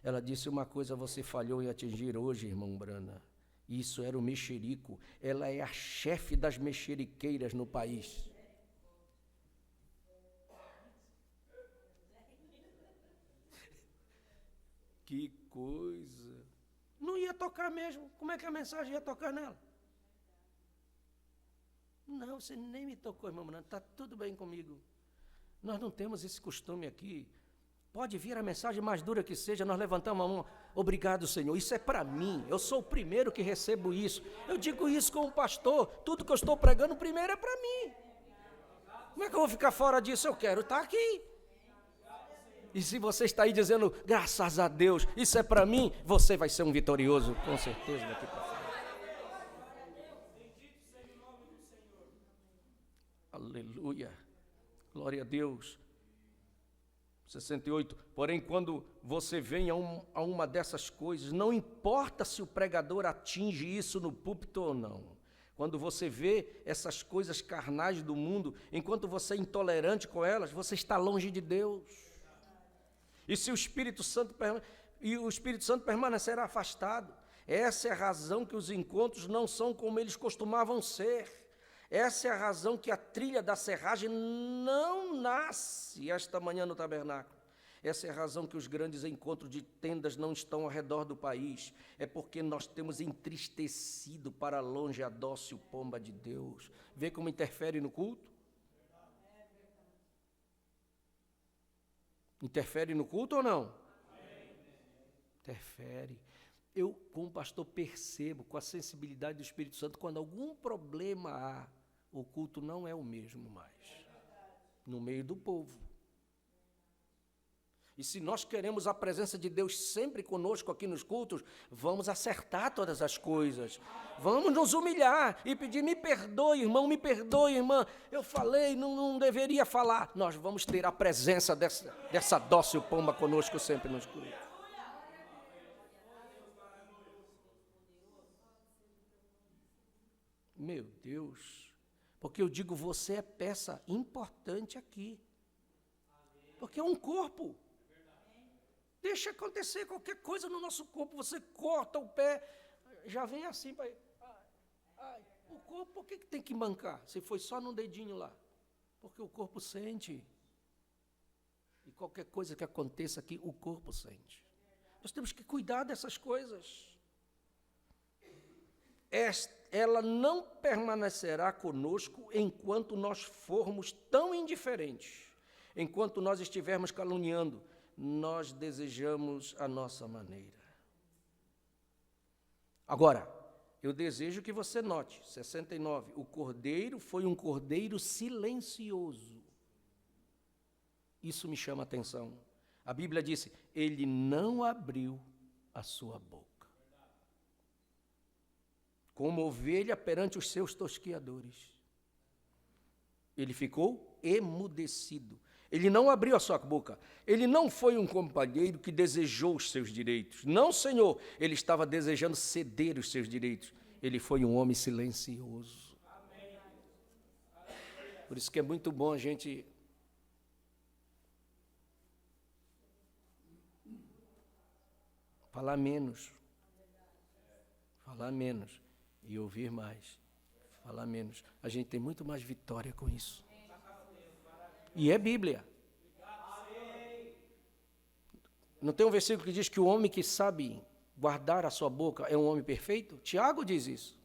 Ela disse, uma coisa você falhou em atingir hoje, irmão Brana. Isso era o mexerico. Ela é a chefe das mexeriqueiras no país. Que coisa. Não ia tocar mesmo. Como é que a mensagem ia tocar nela? Não, você nem me tocou, irmão, não. Está tudo bem comigo. Nós não temos esse costume aqui. Pode vir a mensagem mais dura que seja, nós levantamos a mão. Obrigado, Senhor. Isso é para mim. Eu sou o primeiro que recebo isso. Eu digo isso como pastor. Tudo que eu estou pregando primeiro é para mim. Como é que eu vou ficar fora disso? Eu quero estar aqui. E se você está aí dizendo, graças a Deus, isso é para mim, você vai ser um vitorioso, com certeza, daqui para frente. Aleluia. Glória a Deus. 68. Porém, quando você vem a uma dessas coisas, não importa se o pregador atinge isso no púlpito ou não. Quando você vê essas coisas carnais do mundo, enquanto você é intolerante com elas, você está longe de Deus. E se o Espírito Santo permanecerá afastado. Essa é a razão que os encontros não são como eles costumavam ser. Essa é a razão que a trilha da serragem não nasce esta manhã no tabernáculo. Essa é a razão que os grandes encontros de tendas não estão ao redor do país. É porque nós temos entristecido para longe a dócil pomba de Deus. Vê como interfere no culto? Interfere no culto ou não? Interfere. Eu, como pastor, percebo com a sensibilidade do Espírito Santo, quando algum problema há, o culto não é o mesmo mais, no meio do povo. E se nós queremos a presença de Deus sempre conosco aqui nos cultos, vamos acertar todas as coisas. Vamos nos humilhar e pedir, me perdoe, irmão, me perdoe, irmã. Eu falei, não deveria falar. Nós vamos ter a presença dessa dócil pomba conosco sempre nos cultos. Meu Deus, porque eu digo, você é peça importante aqui. Porque é um corpo. Deixa acontecer qualquer coisa no nosso corpo, você corta o pé, já vem assim, pai. O corpo, por que tem que mancar? Se foi só num dedinho lá. Porque o corpo sente. E qualquer coisa que aconteça aqui, o corpo sente. Nós temos que cuidar dessas coisas. Ela não permanecerá conosco enquanto nós formos tão indiferentes. Enquanto nós estivermos caluniando, nós desejamos a nossa maneira. Agora, eu desejo que você note, 69, o cordeiro foi um cordeiro silencioso. Isso me chama a atenção. A Bíblia disse, ele não abriu a sua boca. Como ovelha perante os seus tosquiadores. Ele ficou emudecido. Ele não abriu a sua boca. Ele não foi um companheiro que desejou os seus direitos. Não, Senhor. Ele estava desejando ceder os seus direitos. Ele foi um homem silencioso. Por isso que é muito bom a gente falar menos. Falar menos e ouvir mais. Falar menos. A gente tem muito mais vitória com isso. E é Bíblia. Não tem um versículo que diz que o homem que sabe guardar a sua boca é um homem perfeito? Tiago diz isso.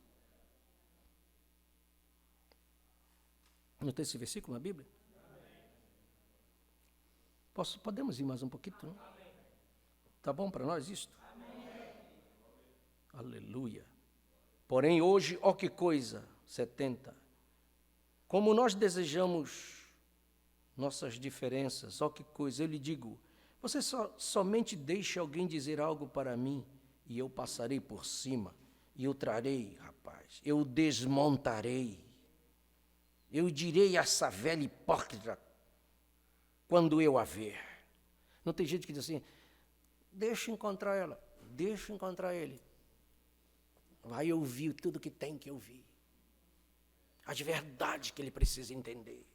Não tem esse versículo na Bíblia? Podemos ir mais um pouquinho? Não? Tá bom para nós isto? Aleluia. Porém, hoje, ó que coisa, 70. Como nós desejamos nossas diferenças, ó que coisa, eu lhe digo, você somente deixe alguém dizer algo para mim, e eu passarei por cima, e eu trarei, rapaz, eu desmontarei, eu direi a essa velha hipócrita, quando eu a ver. Não tem gente que diz assim, deixa eu encontrar ela, deixa eu encontrar ele. Vai ouvir tudo que tem que ouvir. As verdades que ele precisa entender.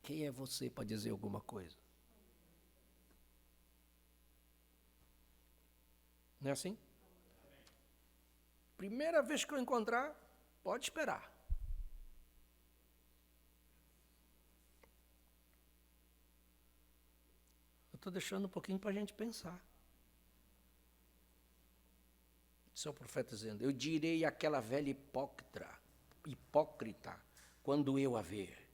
Quem é você para dizer alguma coisa? Não é assim? Primeira vez que eu encontrar, pode esperar. Eu estou deixando um pouquinho para a gente pensar. Esse é o profeta dizendo: eu direi àquela velha hipócrita, quando eu a ver.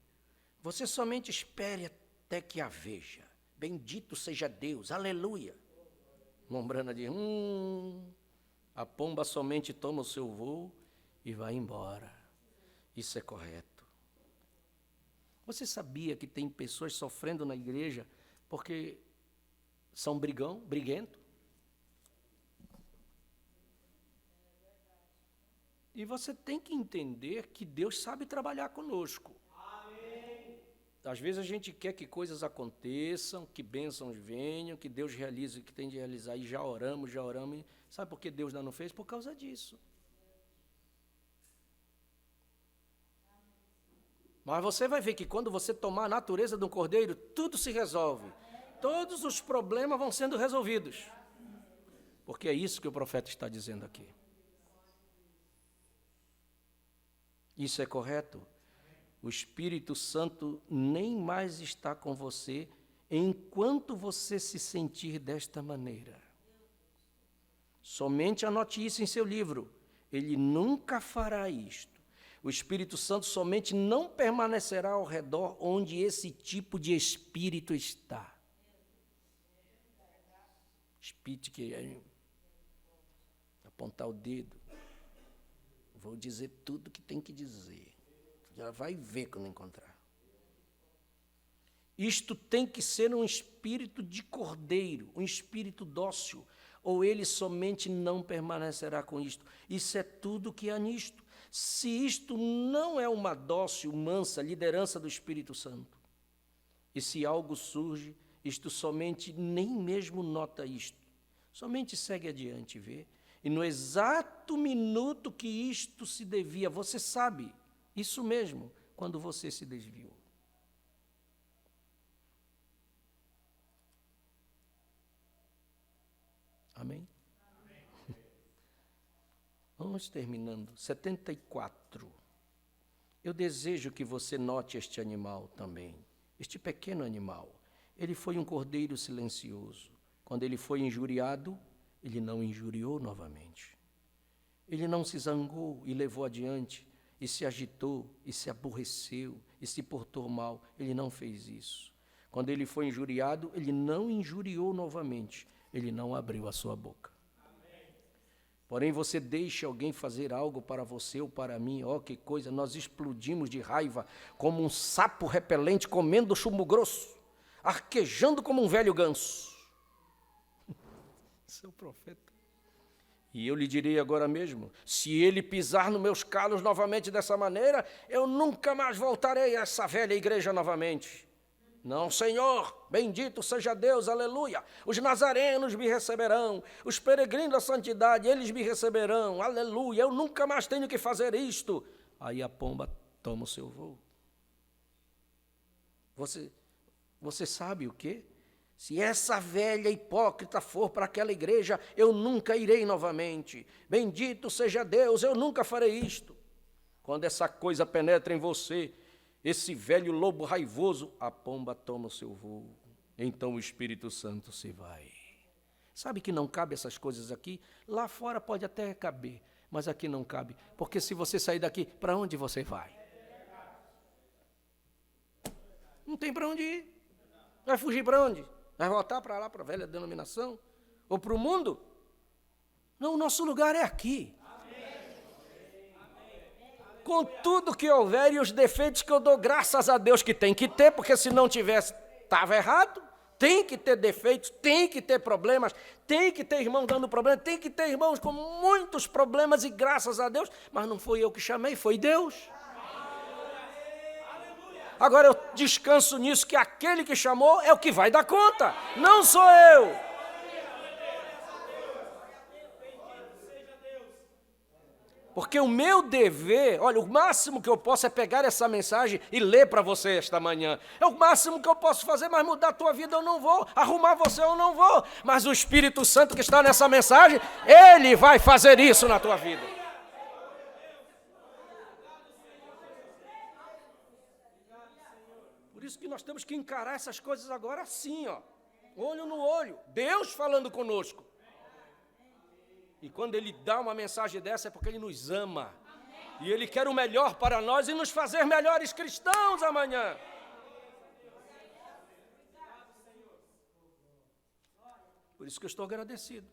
Você somente espere até que a veja. Bendito seja Deus, aleluia. Mombrana diz: a pomba somente toma o seu voo e vai embora. Isso é correto. Você sabia que tem pessoas sofrendo na igreja porque são briguento? E você tem que entender que Deus sabe trabalhar conosco. Amém. Às vezes a gente quer que coisas aconteçam, que bênçãos venham, que Deus realize o que tem de realizar, e já oramos. Sabe por que Deus ainda não fez? Por causa disso. Mas você vai ver que quando você tomar a natureza de um cordeiro, tudo se resolve. Todos os problemas vão sendo resolvidos. Porque é isso que o profeta está dizendo aqui. Isso é correto? O Espírito Santo nem mais está com você enquanto você se sentir desta maneira. Somente anote isso em seu livro. Ele nunca fará isto. O Espírito Santo somente não permanecerá ao redor onde esse tipo de espírito está. Espírito que é apontar o dedo. Vou dizer tudo que tem que dizer. Já vai ver quando encontrar. Isto tem que ser um espírito de cordeiro, um espírito dócil, ou ele somente não permanecerá com isto. Isso é tudo que há nisto. Se isto não é uma dócil, mansa liderança do Espírito Santo, e se algo surge, isto somente nem mesmo nota isto. Somente segue adiante e vê. E no exato minuto que isto se devia, você sabe, isso mesmo, quando você se desviou. Amém? Amém. Vamos terminando. 74. Eu desejo que você note este animal também, este pequeno animal. Ele foi um cordeiro silencioso. Quando ele foi injuriado, ele não injuriou novamente. Ele não se zangou e levou adiante, e se agitou, e se aborreceu, e se portou mal. Ele não fez isso. Quando ele foi injuriado, ele não injuriou novamente. Ele não abriu a sua boca. Amém. Porém, você deixa alguém fazer algo para você ou para mim, que coisa, nós explodimos de raiva, como um sapo repelente comendo chumbo grosso, arquejando como um velho ganso. Seu profeta. E eu lhe direi agora mesmo, se ele pisar nos meus calos novamente dessa maneira, eu nunca mais voltarei a essa velha igreja novamente. Não, Senhor, bendito seja Deus, aleluia. Os nazarenos me receberão, os peregrinos da santidade, eles me receberão, aleluia. Eu nunca mais tenho que fazer isto. Aí a pomba toma o seu voo. Você sabe o quê? Se essa velha hipócrita for para aquela igreja, eu nunca irei novamente. Bendito seja Deus, eu nunca farei isto. Quando essa coisa penetra em você, esse velho lobo raivoso, a pomba toma o seu voo. Então o Espírito Santo se vai. Sabe que não cabe essas coisas aqui? Lá fora pode até caber, mas aqui não cabe. Porque se você sair daqui, para onde você vai? Não tem para onde ir. Vai fugir para onde? Vai voltar para lá, para a velha denominação? Ou para o mundo? Não, o nosso lugar é aqui. Com tudo que houver e os defeitos que eu dou graças a Deus que tem que ter, porque se não tivesse, estava errado. Tem que ter defeitos, tem que ter problemas, tem que ter irmãos dando problema, tem que ter irmãos com muitos problemas e graças a Deus, mas não foi eu que chamei, foi Deus. Agora eu descanso nisso, que aquele que chamou é o que vai dar conta, não sou eu. Porque o meu dever, olha, o máximo que eu posso é pegar essa mensagem e ler para você esta manhã. É o máximo que eu posso fazer, mas mudar a tua vida eu não vou, arrumar você eu não vou. Mas o Espírito Santo que está nessa mensagem, ele vai fazer isso na tua vida. Por isso que nós temos que encarar essas coisas agora assim, ó, olho no olho, Deus falando conosco. E quando Ele dá uma mensagem dessa é porque Ele nos ama. E Ele quer o melhor para nós e nos fazer melhores cristãos amanhã. Por isso que eu estou agradecido.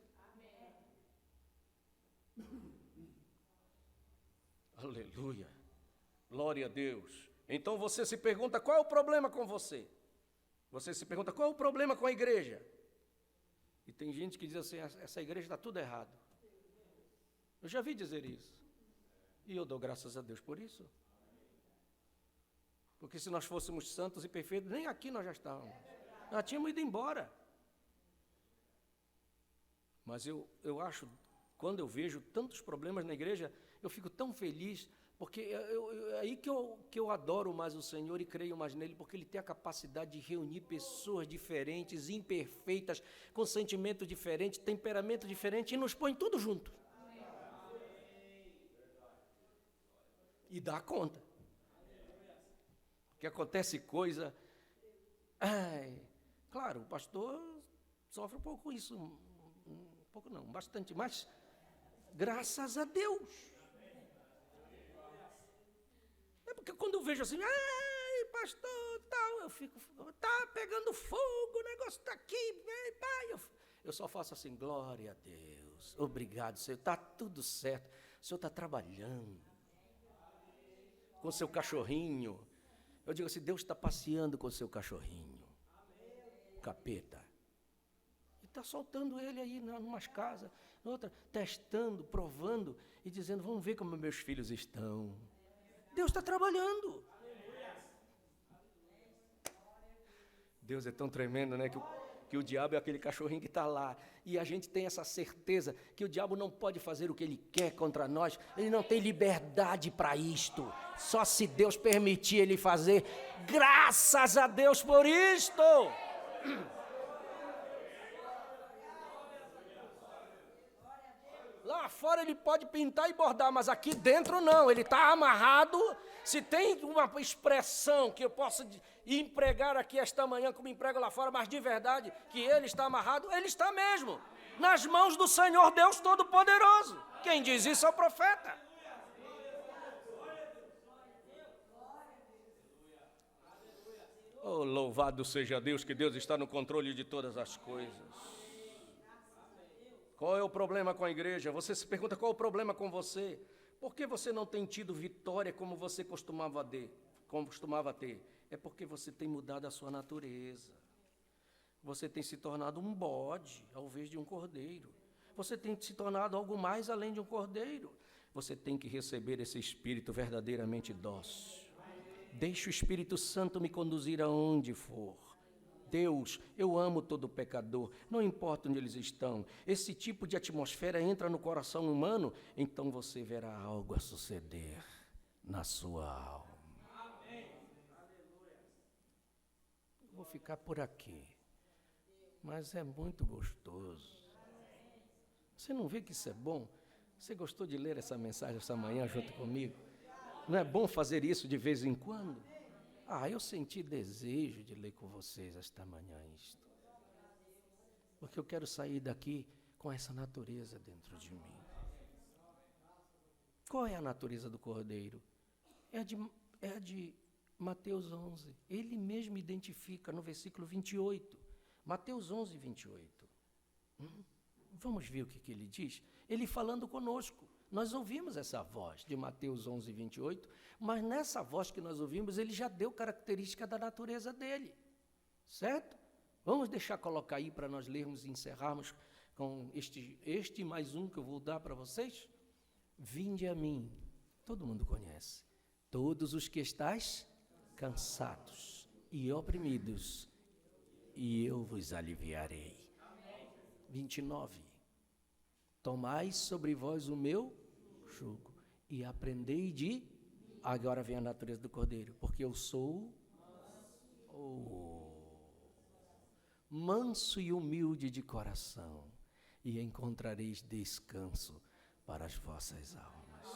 Aleluia. Glória a Deus. Então você se pergunta, qual é o problema com você? Você se pergunta, qual é o problema com a igreja? E tem gente que diz assim, essa igreja está tudo errado. Eu já vi dizer isso. E eu dou graças a Deus por isso. Porque se nós fôssemos santos e perfeitos, nem aqui nós já estávamos. Nós tínhamos ido embora. Mas eu acho, quando eu vejo tantos problemas na igreja, eu fico tão feliz, porque é aí que eu adoro mais o Senhor e creio mais nele, porque Ele tem a capacidade de reunir pessoas diferentes, imperfeitas, com sentimento diferente, temperamento diferente, e nos põe tudo junto. E dá conta. Porque acontece coisa... claro, o pastor sofre um pouco com isso, pouco não, bastante, mas graças a Deus. É porque quando eu vejo assim, pastor, tal, eu fico, tá pegando fogo, o negócio está aqui, pai, eu só faço assim, glória a Deus, obrigado, Senhor, está tudo certo, o Senhor está trabalhando. Com seu cachorrinho, eu digo assim, Deus está passeando com seu cachorrinho, capeta. Está soltando ele aí em umas casas, outra, testando, provando e dizendo, vamos ver como meus filhos estão. Deus está trabalhando. Deus é tão tremendo, né? Que o diabo é aquele cachorrinho que está lá. E a gente tem essa certeza que o diabo não pode fazer o que ele quer contra nós. Ele não tem liberdade para isto. Só se Deus permitir ele fazer. Graças a Deus por isto. Lá fora ele pode pintar e bordar, mas aqui dentro não, ele está amarrado. Se tem uma expressão que eu possa empregar aqui esta manhã, como emprego lá fora, mas de verdade, que ele está amarrado, ele está mesmo, nas mãos do Senhor Deus Todo-Poderoso. Quem diz isso é o profeta. Oh, louvado seja Deus, que Deus está no controle de todas as coisas. Qual é o problema com a igreja? Você se pergunta qual é o problema com você? Por que você não tem tido vitória como você costumava ter? É porque você tem mudado a sua natureza. Você tem se tornado um bode ao invés de um cordeiro. Você tem se tornado algo mais além de um cordeiro. Você tem que receber esse espírito verdadeiramente dócil. Deixe o Espírito Santo me conduzir aonde for. Deus, eu amo todo pecador, não importa onde eles estão. Esse tipo de atmosfera entra no coração humano, então você verá algo a suceder na sua alma. Vou ficar por aqui, mas é muito gostoso. Você não vê que isso é bom? Você gostou de ler essa mensagem essa manhã junto comigo? Não é bom fazer isso de vez em quando? Eu senti desejo de ler com vocês esta manhã isto. Porque eu quero sair daqui com essa natureza dentro de mim. Qual é a natureza do Cordeiro? É a de Mateus 11. Ele mesmo identifica no versículo 28. Mateus 11, 28. Vamos ver o que ele diz? Ele falando conosco. Nós ouvimos essa voz de Mateus 11, 28, mas nessa voz que nós ouvimos, ele já deu característica da natureza dele, certo? Vamos deixar colocar aí para nós lermos e encerrarmos com este mais um que eu vou dar para vocês. Vinde a mim, todo mundo conhece, todos os que estáis cansados e oprimidos, e eu vos aliviarei. 29. Tomai sobre vós o meu jugo e aprendei de... Agora vem a natureza do Cordeiro, porque eu sou manso e humilde de coração, e encontrareis descanso para as vossas almas.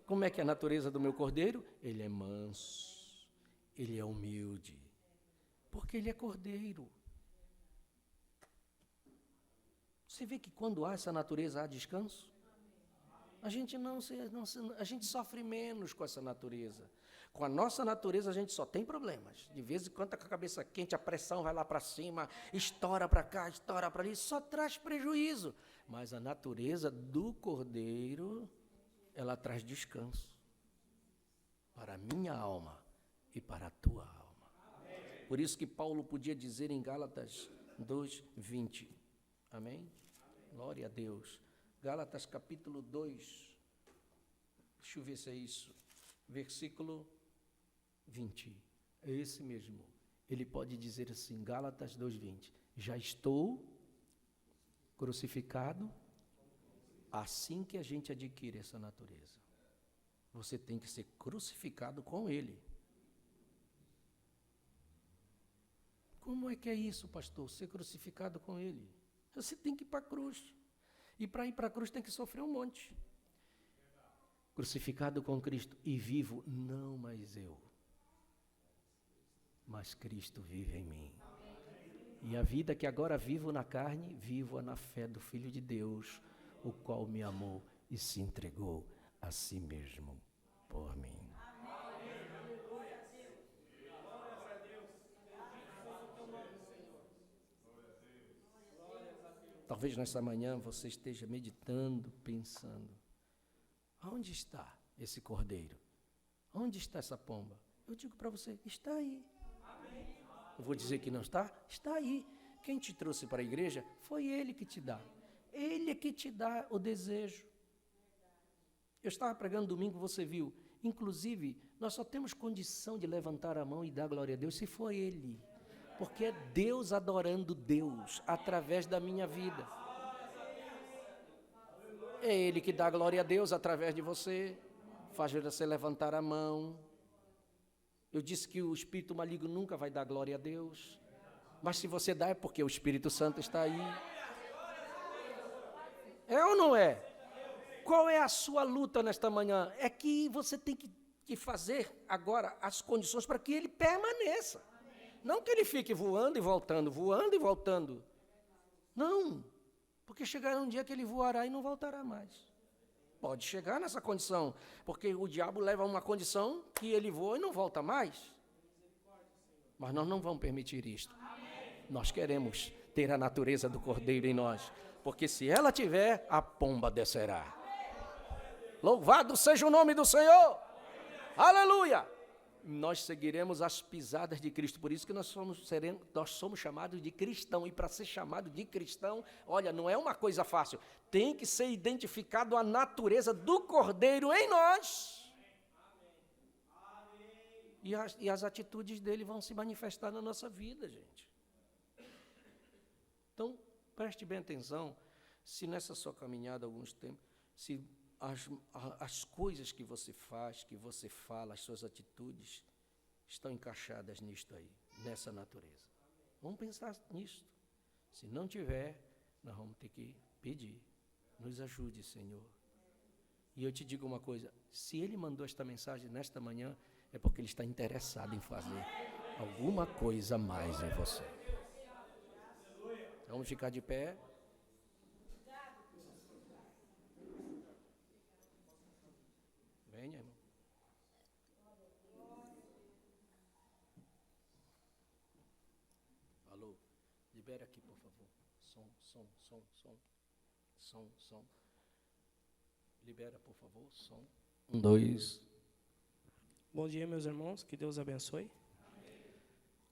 Como é que é a natureza do meu Cordeiro? Ele é manso, ele é humilde, porque ele é cordeiro. Você vê que quando há essa natureza, há descanso? A gente a gente sofre menos com essa natureza. Com a nossa natureza, a gente só tem problemas. De vez em quando está com a cabeça quente, a pressão vai lá para cima, estoura para cá, estoura para ali, só traz prejuízo. Mas a natureza do cordeiro, ela traz descanso para a minha alma e para a tua alma. Por isso que Paulo podia dizer em Gálatas 2:20. Amém? Glória a Deus. Gálatas capítulo 2. Deixa eu ver se é isso. Versículo 20. É esse mesmo. Ele pode dizer assim, Gálatas 2:20. Já estou crucificado. Assim que a gente adquire essa natureza, você tem que ser crucificado com ele. Como é que é isso, pastor? Ser crucificado com ele? Você tem que ir para a cruz. E para ir para a cruz tem que sofrer um monte. Crucificado com Cristo e vivo, não mais eu, mas Cristo vive em mim. E a vida que agora vivo na carne, vivo-a na fé do Filho de Deus, o qual me amou e se entregou a si mesmo por mim. Talvez nessa manhã você esteja meditando, pensando, aonde está esse cordeiro? Onde está essa pomba? Eu digo para você, está aí. Eu vou dizer que não está? Está aí. Quem te trouxe para a igreja foi ele que te dá. Ele é que te dá o desejo. Eu estava pregando domingo, você viu. Inclusive, nós só temos condição de levantar a mão e dar glória a Deus se for ele. Porque é Deus adorando Deus através da minha vida. É ele que dá glória a Deus através de você. Faz você levantar a mão. Eu disse que o espírito maligno nunca vai dar glória a Deus. Mas se você dá é porque o Espírito Santo está aí. É ou não é? Qual é a sua luta nesta manhã? É que você tem que fazer agora as condições para que ele permaneça. Não que ele fique voando e voltando. Não, porque chegará um dia que ele voará e não voltará mais. Pode chegar nessa condição, porque o diabo leva a uma condição que ele voa e não volta mais. Mas nós não vamos permitir isto. Nós queremos ter a natureza do cordeiro em nós, porque se ela tiver, a pomba descerá. Louvado seja o nome do Senhor! Aleluia! Nós seguiremos as pisadas de Cristo, por isso que nós somos chamados de cristão, e para ser chamado de cristão, olha, não é uma coisa fácil, tem que ser identificado a natureza do Cordeiro em nós, e as atitudes dele vão se manifestar na nossa vida, gente. Então, preste bem atenção, se nessa sua caminhada, alguns tempos, se as coisas que você faz, que você fala, as suas atitudes, estão encaixadas nisto aí, nessa natureza. Vamos pensar nisso. Se não tiver, nós vamos ter que pedir. Nos ajude, Senhor. E eu te digo uma coisa, se Ele mandou esta mensagem nesta manhã, é porque Ele está interessado em fazer alguma coisa a mais em você. Vamos ficar de pé. Venha, irmão. Alô, libera aqui, por favor. Som. Libera, por favor, som. 1, 2. Bom dia, meus irmãos, que Deus abençoe.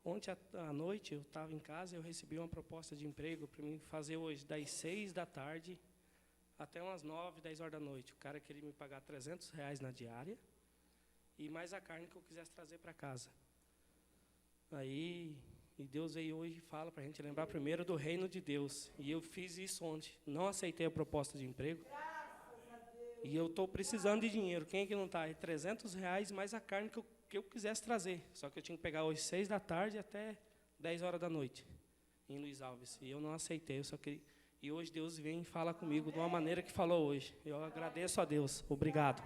Ontem à noite eu estava em casa e eu recebi uma proposta de emprego para mim fazer hoje das 6 da tarde até umas 9, 10 horas da noite. O cara queria me pagar R$300 na diária e mais a carne que eu quisesse trazer para casa. Aí, e Deus veio hoje e fala para a gente lembrar primeiro do reino de Deus. E eu fiz isso ontem. Não aceitei a proposta de emprego. E eu estou precisando de dinheiro. Quem é que não está? R$300 mais a carne que eu quisesse trazer. Só que eu tinha que pegar hoje 6 da tarde até 10 horas da noite, em Luiz Alves. E eu não aceitei. E hoje Deus vem e fala comigo de uma maneira que falou hoje. Eu agradeço a Deus. Obrigado.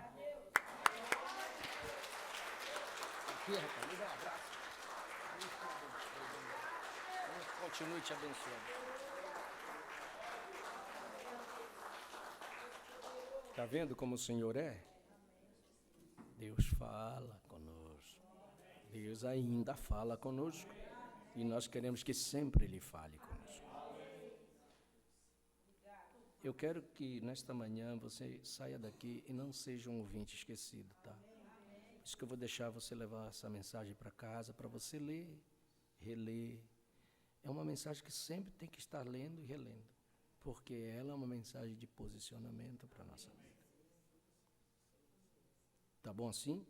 aqui, rapaz. Me dá um abraço. Deus continue te abençoando. Está vendo como o Senhor é? Deus fala conosco. Deus ainda fala conosco. E nós queremos que sempre Ele fale conosco. Eu quero que nesta manhã você saia daqui e não seja um ouvinte esquecido, tá? Por isso que eu vou deixar você levar essa mensagem para casa, para você ler, reler. É uma mensagem que sempre tem que estar lendo e relendo, porque ela é uma mensagem de posicionamento para a nossa vida. Tá bom assim?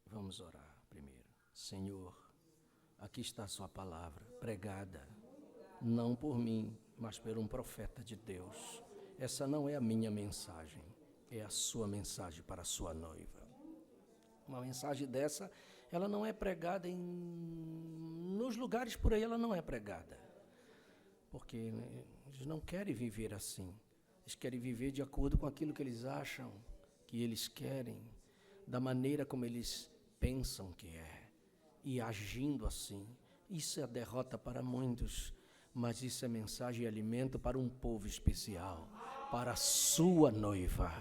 Vamos orar primeiro. Senhor, aqui está a sua palavra pregada, não por mim, mas por um profeta de Deus. Essa não é a minha mensagem, é a sua mensagem para a sua noiva. Uma mensagem dessa, ela não é pregada nos lugares por aí, ela não é pregada. Porque eles não querem viver assim. Eles querem viver de acordo com aquilo que eles acham, que eles querem, da maneira como eles pensam que é, e agindo assim. Isso é a derrota para muitos, mas isso é mensagem e alimento para um povo especial, para a sua noiva.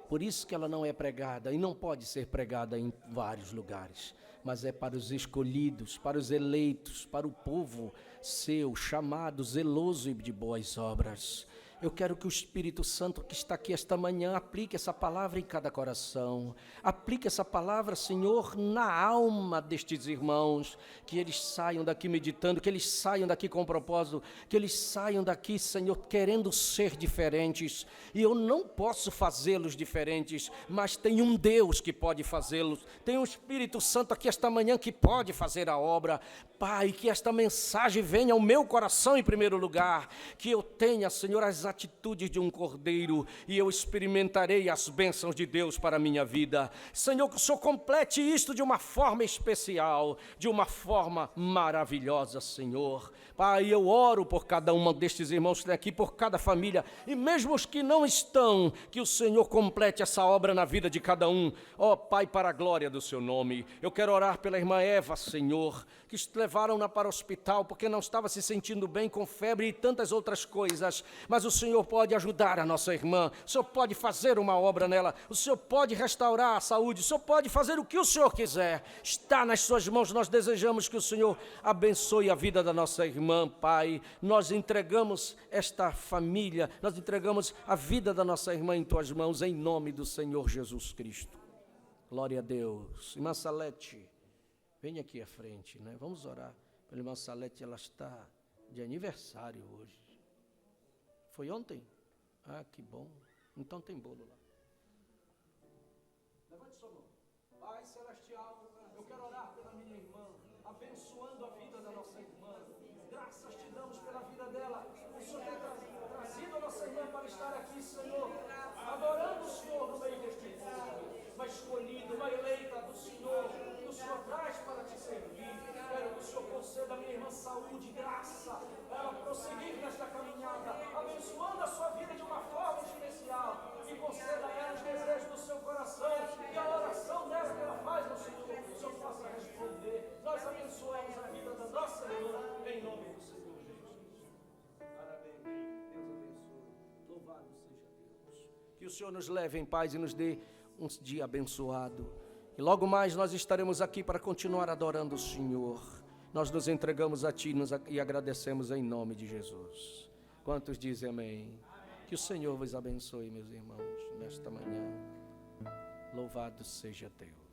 Por isso que ela não é pregada, e não pode ser pregada em vários lugares, mas é para os escolhidos, para os eleitos, para o povo seu, chamado, zeloso e de boas obras. Eu quero que o Espírito Santo que está aqui esta manhã aplique essa palavra em cada coração. Aplique essa palavra, Senhor, na alma destes irmãos. Que eles saiam daqui meditando, que eles saiam daqui com propósito, que eles saiam daqui, Senhor, querendo ser diferentes. E eu não posso fazê-los diferentes, mas tem um Deus que pode fazê-los. Tem um Espírito Santo aqui esta manhã que pode fazer a obra. Pai, que esta mensagem venha ao meu coração em primeiro lugar. Que eu tenha, Senhor, as atitudes de um cordeiro e eu experimentarei as bênçãos de Deus para a minha vida. Senhor, que o Senhor complete isto de uma forma especial, de uma forma maravilhosa, Senhor. Pai, eu oro por cada um destes irmãos que estão aqui, por cada família, e mesmo os que não estão, que o Senhor complete essa obra na vida de cada um. Ó Pai, para a glória do seu nome. Eu quero orar pela irmã Eva, Senhor, que levaram-na para o hospital porque não estava se sentindo bem, com febre e tantas outras coisas, mas o Senhor pode ajudar a nossa irmã, o Senhor pode fazer uma obra nela, o Senhor pode restaurar a saúde, o Senhor pode fazer o que o Senhor quiser, está nas suas mãos. Nós desejamos que o Senhor abençoe a vida da nossa irmã, Pai. Nós entregamos esta família, nós entregamos a vida da nossa irmã em tuas mãos, em nome do Senhor Jesus Cristo. Glória a Deus. Irmã Salete, vem aqui à frente, né? Vamos orar pela irmã Salete, ela está de aniversário hoje. Foi ontem? Ah, que bom. Então tem bolo lá. Levante sua mão. Pai Celestial, eu quero orar pela minha irmã, abençoando a vida da nossa irmã. Graças te damos pela vida dela. O Senhor tem trazido a nossa irmã para estar aqui, Senhor, adorando o Senhor no meio deste povo. Uma escolhida, uma eleita do Senhor, que o Senhor traz para te servir. Quero que o Senhor conceda a minha irmã saúde, graça, para ela prosseguir nesta caminhada, abençoando a sua vida de uma forma especial, e conceda a ela os desejos do seu coração, e a oração dela que ela faz ao Senhor, que o Senhor possa responder. Nós abençoamos a vida da nossa irmã, em nome do Senhor Jesus. Parabéns, Deus abençoe, louvado seja Deus. Que o Senhor nos leve em paz e nos dê um dia abençoado. E logo mais nós estaremos aqui para continuar adorando o Senhor. Nós nos entregamos a Ti e agradecemos em nome de Jesus. Quantos dizem amém? Que o Senhor vos abençoe, meus irmãos, nesta manhã. Louvado seja Deus.